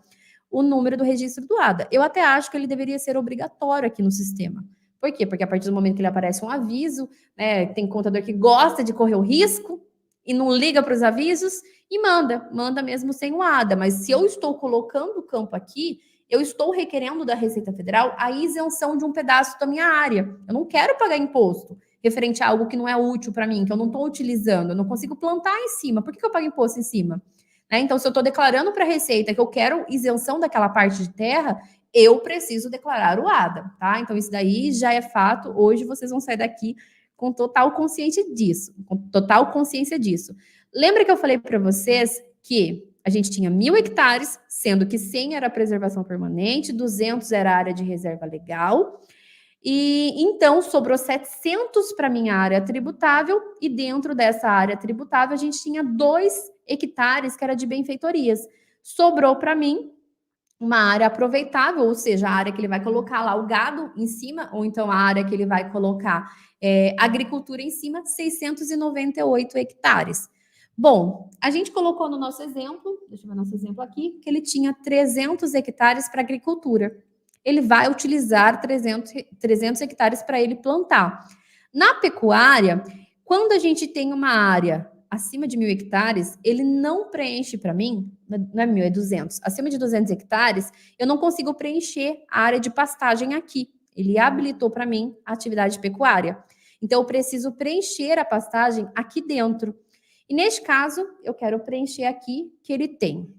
o número do registro do ADA. Eu até acho que ele deveria ser obrigatório aqui no sistema. Por quê? Porque a partir do momento que ele aparece um aviso, né, tem contador que gosta de correr o risco e não liga para os avisos, e manda mesmo sem o ADA. Mas se eu estou colocando o campo aqui, eu estou requerendo da Receita Federal a isenção de um pedaço da minha área. Eu não quero pagar imposto referente a algo que não é útil para mim, que eu não estou utilizando, eu não consigo plantar em cima. Por que eu pago imposto em cima? Né? Então, se eu estou declarando para a Receita que eu quero isenção daquela parte de terra, eu preciso declarar o ADA, tá? Então, isso daí já é fato. Hoje vocês vão sair daqui com total consciência disso, Lembra que eu falei para vocês que a gente tinha 1.000 hectares, sendo que 100 era preservação permanente, 200 era área de reserva legal, e então sobrou 700 para minha área tributável, e dentro dessa área tributável a gente tinha 2 hectares que era de benfeitorias. Sobrou para mim uma área aproveitável, ou seja, a área que ele vai colocar lá o gado em cima, ou então a área que ele vai colocar agricultura em cima, 698 hectares. Bom, a gente colocou no nosso exemplo, deixa eu ver nosso exemplo aqui, que ele tinha 300 hectares para agricultura. Ele vai utilizar 300 hectares para ele plantar. Na pecuária, quando a gente tem uma área acima de 1.000 hectares, ele não preenche para mim, não é 1.000, é 200. Acima de 200 hectares, eu não consigo preencher a área de pastagem aqui. Ele habilitou para mim a atividade pecuária. Então, eu preciso preencher a pastagem aqui dentro. E neste caso, eu quero preencher aqui que ele tem.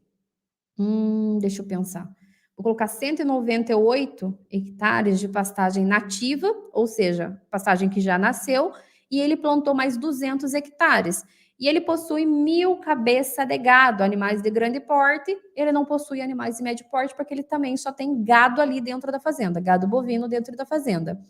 Deixa eu pensar. Vou colocar 198 hectares de pastagem nativa, ou seja, pastagem que já nasceu, e ele plantou mais 200 hectares. e ele possui 1.000 cabeças de gado, animais de grande porte. Ele não possui animais de médio porte, porque ele também só tem gado ali dentro da fazenda, gado bovino dentro da fazenda.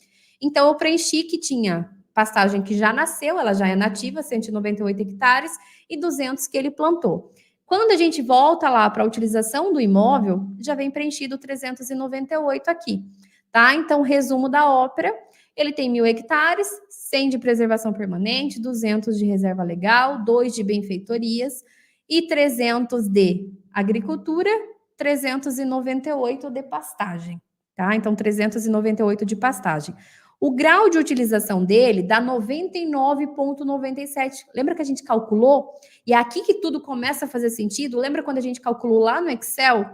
Então, eu preenchi que tinha pastagem que já nasceu, ela já é nativa, 198 hectares, e 200 que ele plantou. Quando a gente volta lá para a utilização do imóvel, já vem preenchido 398 aqui, tá? Então, resumo da ópera, ele tem 1.000 hectares, 100 de preservação permanente, 200 de reserva legal, 2 de benfeitorias e 300 de agricultura, 398 de pastagem, tá? Então, 398 de pastagem. O grau de utilização dele dá 99,97. Lembra que a gente calculou? E é aqui que tudo começa a fazer sentido. Lembra quando a gente calculou lá no Excel,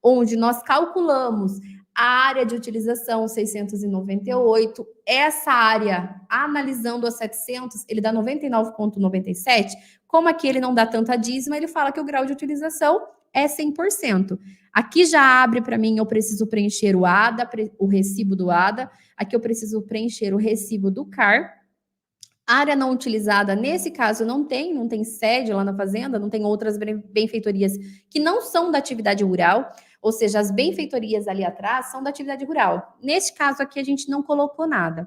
onde nós calculamos a área de utilização 698, essa área, analisando a 700, ele dá 99,97. Como aqui ele não dá tanta dízima, ele fala que o grau de utilização é 100%. Aqui já abre para mim, eu preciso preencher o ADA, o recibo do ADA. Aqui eu preciso preencher o recibo do CAR. Área não utilizada, nesse caso, não tem sede lá na fazenda, não tem outras benfeitorias que não são da atividade rural, ou seja, as benfeitorias ali atrás são da atividade rural. Neste caso aqui, a gente não colocou nada.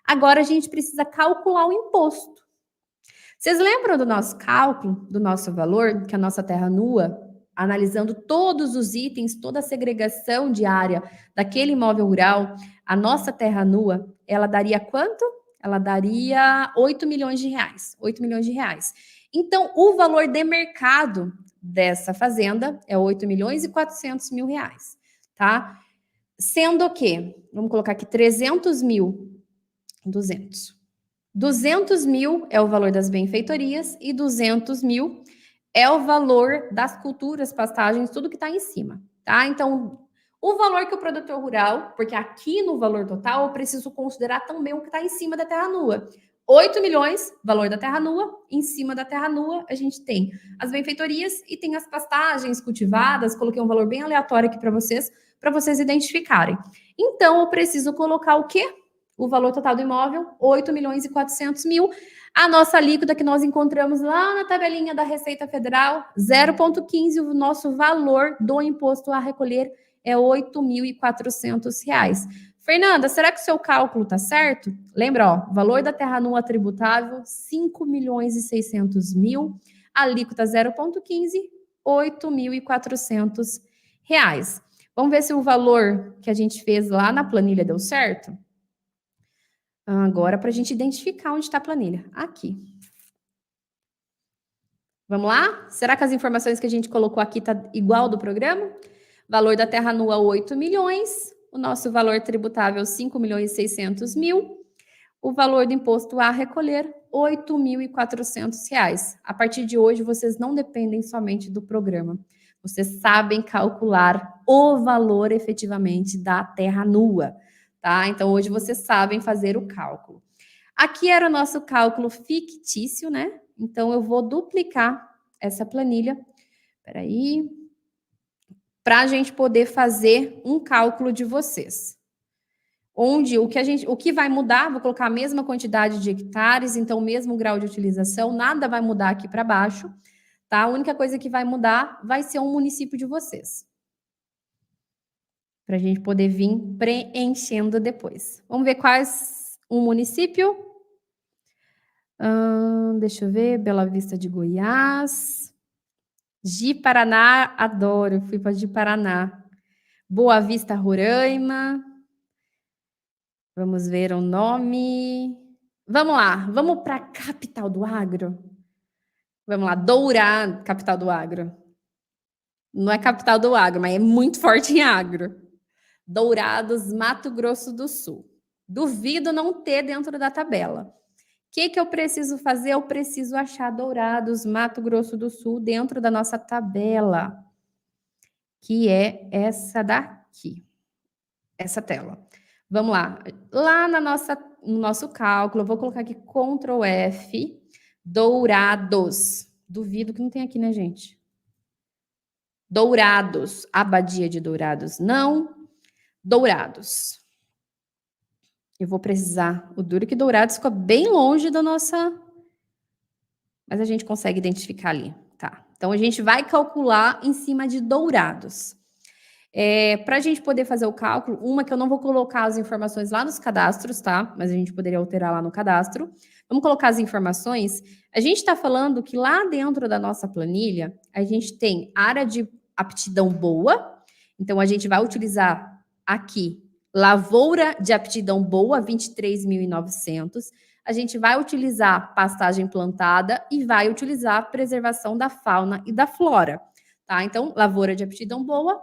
Agora, a gente precisa calcular o imposto. Vocês lembram do nosso cálculo, do nosso valor, que a nossa terra nua, analisando todos os itens, toda a segregação de área daquele imóvel rural, a nossa terra nua, ela daria quanto? Ela daria 8 milhões de reais. 8 milhões de reais. Então, o valor de mercado dessa fazenda é 8 milhões e 400 mil reais, tá? Sendo que, vamos colocar aqui 300 mil, 200. 200 mil é o valor das benfeitorias e 200 mil é o valor das culturas, pastagens, tudo que está em cima, tá? Então, o valor que o produtor rural, porque aqui no valor total eu preciso considerar também o que está em cima da terra nua. 8 milhões, valor da terra nua, em cima da terra nua a gente tem as benfeitorias e tem as pastagens cultivadas, coloquei um valor bem aleatório aqui para vocês identificarem. Então, eu preciso colocar o quê? O valor total do imóvel, 8 milhões e 400 mil. A nossa alíquota que nós encontramos lá na tabelinha da Receita Federal, 0,15, o nosso valor do imposto a recolher é R$ 8.400. Fernanda, será que o seu cálculo está certo? Lembra, ó, valor da terra nua tributável, 5 milhões e 600 mil, alíquota 0,15, R$ 8.400. Vamos ver se o valor que a gente fez lá na planilha deu certo? Agora, para a gente identificar onde está a planilha. Aqui. Vamos lá? Será que as informações que a gente colocou aqui tá igual do programa? Valor da terra nua, 8 milhões. O nosso valor tributável, 5 milhões e 600 mil. O valor do imposto a recolher, R$ 8.400. A partir de hoje, vocês não dependem somente do programa. Vocês sabem calcular o valor efetivamente da terra nua. Tá? Então, hoje vocês sabem fazer o cálculo. Aqui era o nosso cálculo fictício, né? Então, eu vou duplicar essa planilha. Espera aí. Para a gente poder fazer um cálculo de vocês. Onde o que vai mudar, vou colocar a mesma quantidade de hectares, então o mesmo grau de utilização, nada vai mudar aqui para baixo, tá? A única coisa que vai mudar vai ser um município de vocês. Para a gente poder vir preenchendo depois. Vamos ver quais um município. Deixa eu ver, Bela Vista de Goiás. Ji-Paraná, adoro, fui para Ji-Paraná. Boa Vista, Roraima. Vamos ver o nome. Vamos lá, vamos para a capital do agro. Vamos lá, Dourado, capital do agro. Não é capital do agro, mas é muito forte em agro. Dourados, Mato Grosso do Sul. Duvido não ter dentro da tabela. O que eu preciso fazer? Eu preciso achar Dourados, Mato Grosso do Sul dentro da nossa tabela, que é essa daqui, essa tela. Vamos lá. Lá no nosso cálculo, eu vou colocar aqui Ctrl F, Dourados. Duvido que não tem aqui, né, gente? Dourados, Abadia de Dourados, não. Dourados. Eu vou precisar. O duro que Dourados ficou bem longe da nossa mas a gente consegue identificar ali, tá? Então, a gente vai calcular em cima de dourados. Para a gente poder fazer o cálculo, uma que eu não vou colocar as informações lá nos cadastros, tá? Mas a gente poderia alterar lá no cadastro. Vamos colocar as informações. A gente está falando que lá dentro da nossa planilha, a gente tem área de aptidão boa. Então, a gente vai utilizar aqui lavoura de aptidão boa, 23.900. A gente vai utilizar pastagem plantada e vai utilizar preservação da fauna e da flora, tá? Então, lavoura de aptidão boa,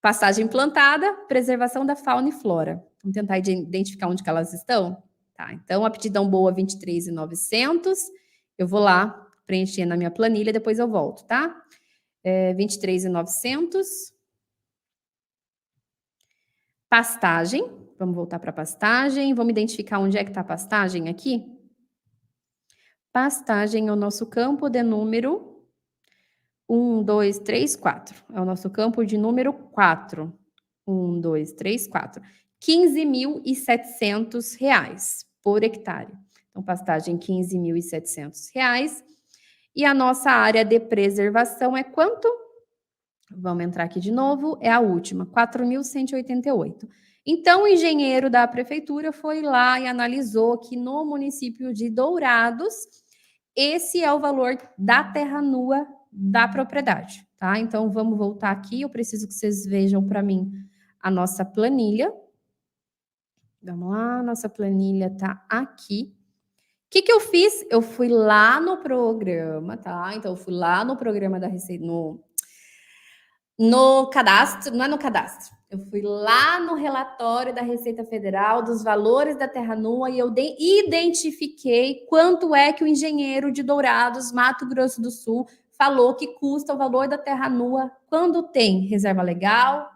pastagem plantada, preservação da fauna e flora. Vamos tentar identificar onde que elas estão? Tá, então, aptidão boa, 23.900. Eu vou lá preencher na minha planilha, depois eu volto, tá? 23.900. Pastagem. Vamos voltar para pastagem. Vamos identificar onde é que está a pastagem aqui? Pastagem é o nosso campo de número 1, 2, 3, 4. É o nosso campo de número 4. 1, 2, 3, 4. R$15.700 por hectare. Então, pastagem R$15.700. E a nossa área de preservação é quanto? Vamos entrar aqui de novo, é a última, 4.188. Então, o engenheiro da prefeitura foi lá e analisou que no município de Dourados, esse é o valor da terra nua da propriedade, tá? Então, vamos voltar aqui, eu preciso que vocês vejam para mim a nossa planilha. Vamos lá, nossa planilha tá aqui. O que eu fiz? Eu fui lá no programa, tá? Então, eu fui lá no programa da Receita, no cadastro, não é no cadastro. Eu fui lá no relatório da Receita Federal dos valores da terra nua e eu identifiquei quanto é que o engenheiro de Dourados, Mato Grosso do Sul, falou que custa o valor da terra nua quando tem reserva legal,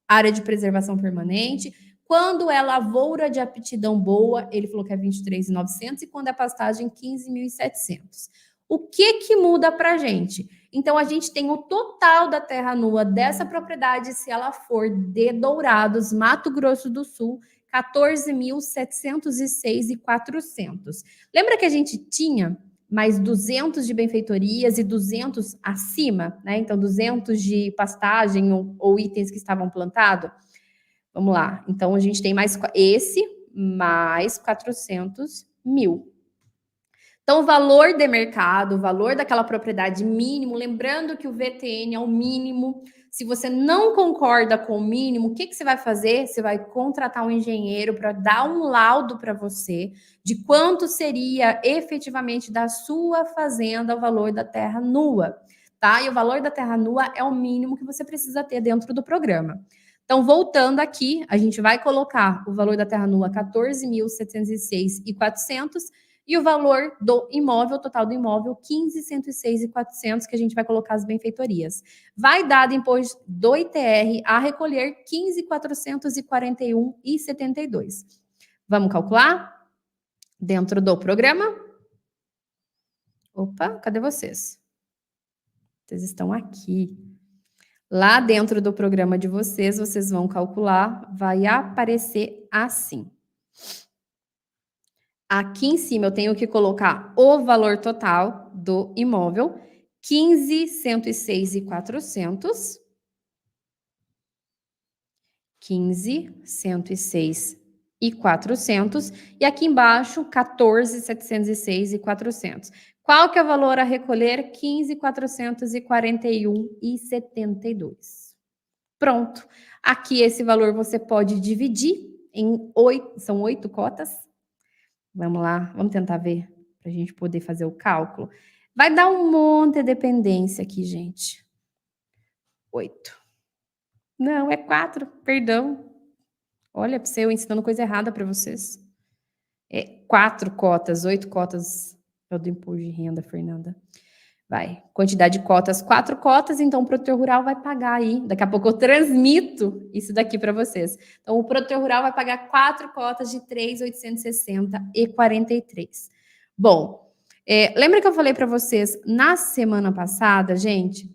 área de preservação permanente, quando é lavoura de aptidão boa, ele falou que é 23.900 e quando é pastagem 15.700. O que muda para a gente? Então, a gente tem o total da terra nua dessa propriedade, se ela for de Dourados, Mato Grosso do Sul, 14.706,400. Lembra que a gente tinha mais 200 de benfeitorias e 200 acima, né? Então, 200 de pastagem ou itens que estavam plantados? Vamos lá. Então, a gente tem mais esse, mais 400 mil. Então, o valor de mercado, o valor daquela propriedade mínimo, lembrando que o VTN é o mínimo. Se você não concorda com o mínimo, o que você vai fazer? Você vai contratar um engenheiro para dar um laudo para você de quanto seria efetivamente da sua fazenda o valor da terra nua, tá? E o valor da terra nua é o mínimo que você precisa ter dentro do programa. Então, voltando aqui, a gente vai colocar o valor da terra nua 14.706,400 e o valor do imóvel, total do imóvel, 15.106,400, que a gente vai colocar as benfeitorias. Vai dar depois do ITR a recolher 15.441,72. Vamos calcular? Dentro do programa? Opa, cadê vocês? Vocês estão aqui. Lá dentro do programa de vocês, vocês vão calcular, vai aparecer assim. Aqui em cima eu tenho que colocar o valor total do imóvel, 15.106,400. 15.106,400. E aqui embaixo, 14.706,400. Qual que é o valor a recolher? 15.441,72. Pronto. Aqui esse valor você pode dividir em 8, são 8 cotas. Vamos lá, vamos tentar ver para a gente poder fazer o cálculo. Vai dar um monte de dependência aqui, gente. 8. Não, é 4, perdão. Olha, para eu ensinando coisa errada para vocês. É 4 cotas, 8 cotas é o do imposto de renda, Fernanda. Vai, quantidade de cotas, 4 cotas, então o produtor rural vai pagar aí. Daqui a pouco eu transmito isso daqui para vocês. Então, o produtor rural vai pagar 4 cotas de 3.860,43. Bom, lembra que eu falei para vocês na semana passada, gente?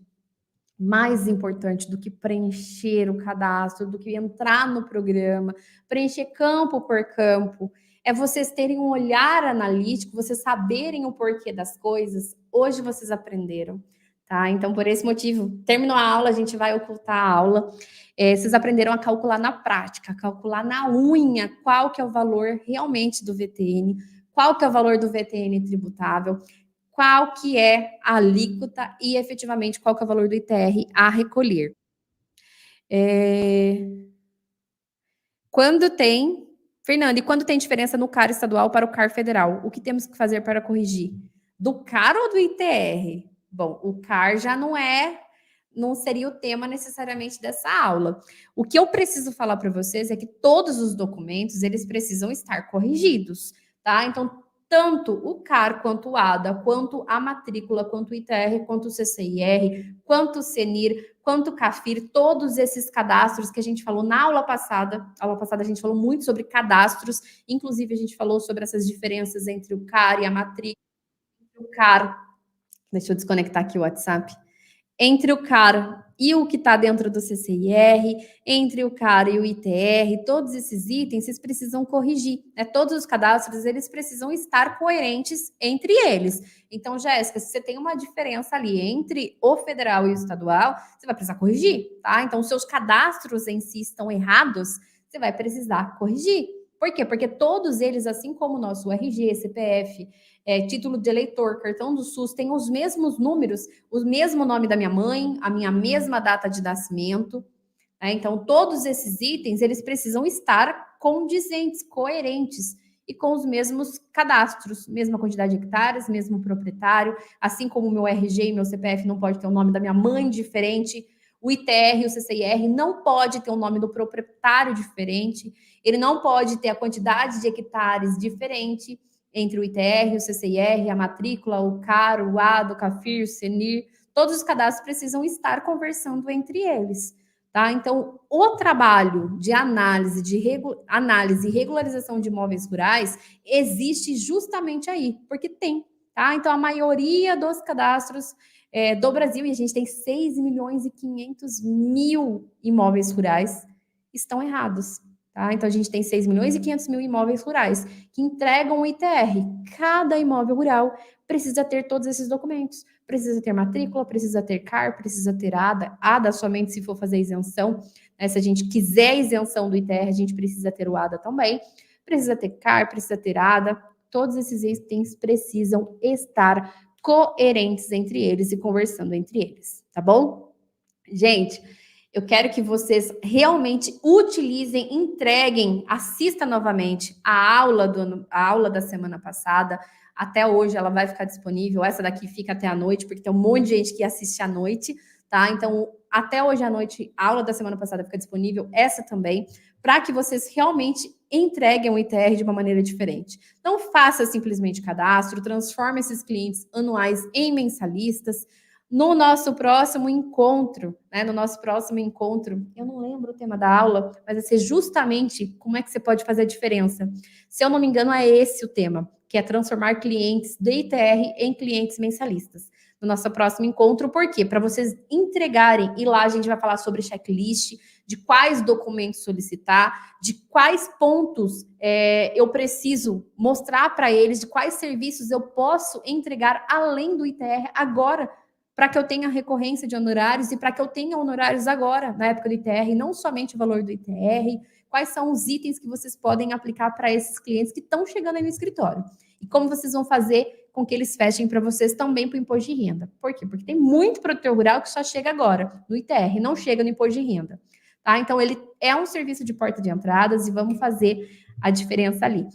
Mais importante do que preencher o cadastro, do que entrar no programa, preencher campo por campo, é vocês terem um olhar analítico, vocês saberem o porquê das coisas. Hoje vocês aprenderam, tá? Então, por esse motivo, terminou a aula, a gente vai ocultar a aula. Vocês aprenderam a calcular na prática, calcular na unha qual que é o valor realmente do VTN, qual que é o valor do VTN tributável, qual que é a alíquota e, efetivamente, qual que é o valor do ITR a recolher. Quando tem... Fernanda, e quando tem diferença no CAR estadual para o CAR federal, o que temos que fazer para corrigir? Do CAR ou do ITR? Bom, o CAR já não seria o tema necessariamente dessa aula. O que eu preciso falar para vocês é que todos os documentos, eles precisam estar corrigidos, tá? Então, tanto o CAR, quanto o ADA, quanto a matrícula, quanto o ITR, quanto o CCIR, quanto o CENIR, quanto o CAFIR, todos esses cadastros que a gente falou na aula passada. A aula passada a gente falou muito sobre cadastros, inclusive a gente falou sobre essas diferenças entre o CAR e a matrícula, o CAR. Deixa eu desconectar aqui o WhatsApp. Entre o CAR e o que está dentro do CCIR, entre o CAR e o ITR, todos esses itens vocês precisam corrigir, né? Todos os cadastros, eles precisam estar coerentes entre eles. Então, Jéssica, se você tem uma diferença ali entre o federal e o estadual, você vai precisar corrigir, tá? Então, os seus cadastros em si estão errados, você vai precisar corrigir. Por quê? Porque todos eles, assim como o nosso RG, CPF, título de eleitor, cartão do SUS, tem os mesmos números, o mesmo nome da minha mãe, a minha mesma data de nascimento. Né? Então, todos esses itens, eles precisam estar condizentes, coerentes e com os mesmos cadastros, mesma quantidade de hectares, mesmo proprietário, assim como o meu RG e meu CPF não pode ter o nome da minha mãe diferente, o ITR e o CCIR não pode ter o nome do proprietário diferente, ele não pode ter a quantidade de hectares diferente entre o ITR, o CCIR, a matrícula, o CAR, o ADA, o CAFIR, o CENIR, todos os cadastros precisam estar conversando entre eles, tá? Então, o trabalho de análise e regularização de imóveis rurais existe justamente aí, porque tem, tá? Então, a maioria dos cadastros do Brasil, e a gente tem 6.500.000 imóveis rurais, estão errados. Tá? Então, a gente tem 6.500.000 imóveis rurais que entregam o ITR. Cada imóvel rural precisa ter todos esses documentos. Precisa ter matrícula, precisa ter CAR, precisa ter ADA. ADA somente se for fazer isenção. Né? Se a gente quiser isenção do ITR, a gente precisa ter o ADA também. Precisa ter CAR, precisa ter ADA. Todos esses itens precisam estar coerentes entre eles e conversando entre eles. Tá bom? Gente... Eu quero que vocês realmente utilizem, entreguem, assista novamente a aula da semana passada. Até hoje ela vai ficar disponível. Essa daqui fica até a noite, porque tem um monte de gente que assiste à noite, tá? Então, até hoje à noite, a aula da semana passada fica disponível, essa também, para que vocês realmente entreguem o ITR de uma maneira diferente. Não faça simplesmente cadastro, transforme esses clientes anuais em mensalistas. No nosso próximo encontro, eu não lembro o tema da aula, mas vai ser justamente como é que você pode fazer a diferença. Se eu não me engano, é esse o tema, que é transformar clientes de ITR em clientes mensalistas. No nosso próximo encontro, por quê? Para vocês entregarem, e lá a gente vai falar sobre checklist, de quais documentos solicitar, de quais pontos eu preciso mostrar para eles, de quais serviços eu posso entregar além do ITR agora, para que eu tenha recorrência de honorários e para que eu tenha honorários agora, na época do ITR, não somente o valor do ITR, quais são os itens que vocês podem aplicar para esses clientes que estão chegando aí no escritório. E como vocês vão fazer com que eles fechem para vocês também para o imposto de renda. Por quê? Porque tem muito produtor rural que só chega agora no ITR, não chega no imposto de renda. Tá? Então, ele é um serviço de porta de entradas e vamos fazer a diferença ali.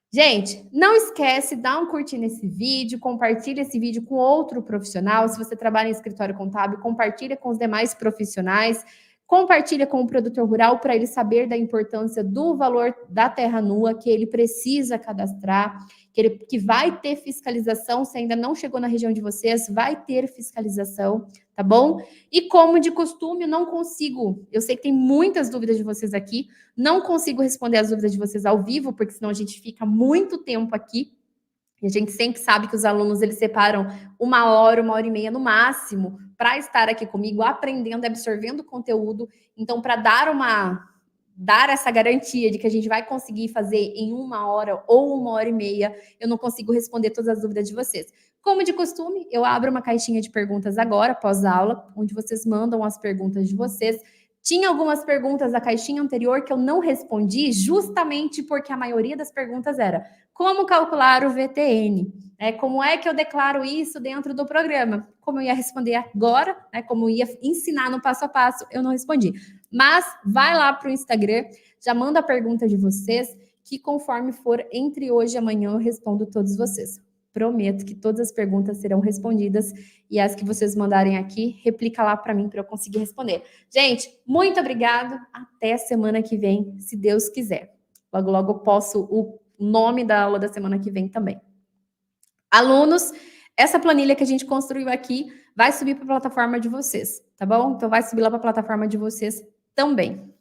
Gente, não esquece, dá um curtir nesse vídeo, compartilha esse vídeo com outro profissional. Se você trabalha em escritório contábil, compartilha com os demais profissionais, compartilha com o produtor rural para ele saber da importância do valor da terra nua que ele precisa cadastrar, que vai ter fiscalização. Se ainda não chegou na região de vocês, vai ter fiscalização, tá bom? E como de costume, eu sei que tem muitas dúvidas de vocês aqui, não consigo responder as dúvidas de vocês ao vivo, porque senão a gente fica muito tempo aqui. E a gente sempre sabe que os alunos, eles separam 1 hora e meia no máximo para estar aqui comigo, aprendendo, absorvendo conteúdo. Então, para dar dar essa garantia de que a gente vai conseguir fazer em 1 hora ou 1 hora e meia, eu não consigo responder todas as dúvidas de vocês. Como de costume, eu abro uma caixinha de perguntas agora, pós-aula, onde vocês mandam as perguntas de vocês. Tinha algumas perguntas da caixinha anterior que eu não respondi, justamente porque a maioria das perguntas era como calcular o VTN? Como é que eu declaro isso dentro do programa? Como eu ia responder agora, como eu ia ensinar no passo a passo, eu não respondi. Mas vai lá para o Instagram, já manda a pergunta de vocês, que conforme for entre hoje e amanhã eu respondo todos vocês. Prometo que todas as perguntas serão respondidas e as que vocês mandarem aqui, replica lá para mim para eu conseguir responder. Gente, muito obrigado. Até semana que vem, se Deus quiser. Logo, logo eu posto o nome da aula da semana que vem também. Alunos, essa planilha que a gente construiu aqui vai subir para a plataforma de vocês, tá bom? Então vai subir lá para a plataforma de vocês também.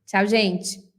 Tchau, gente.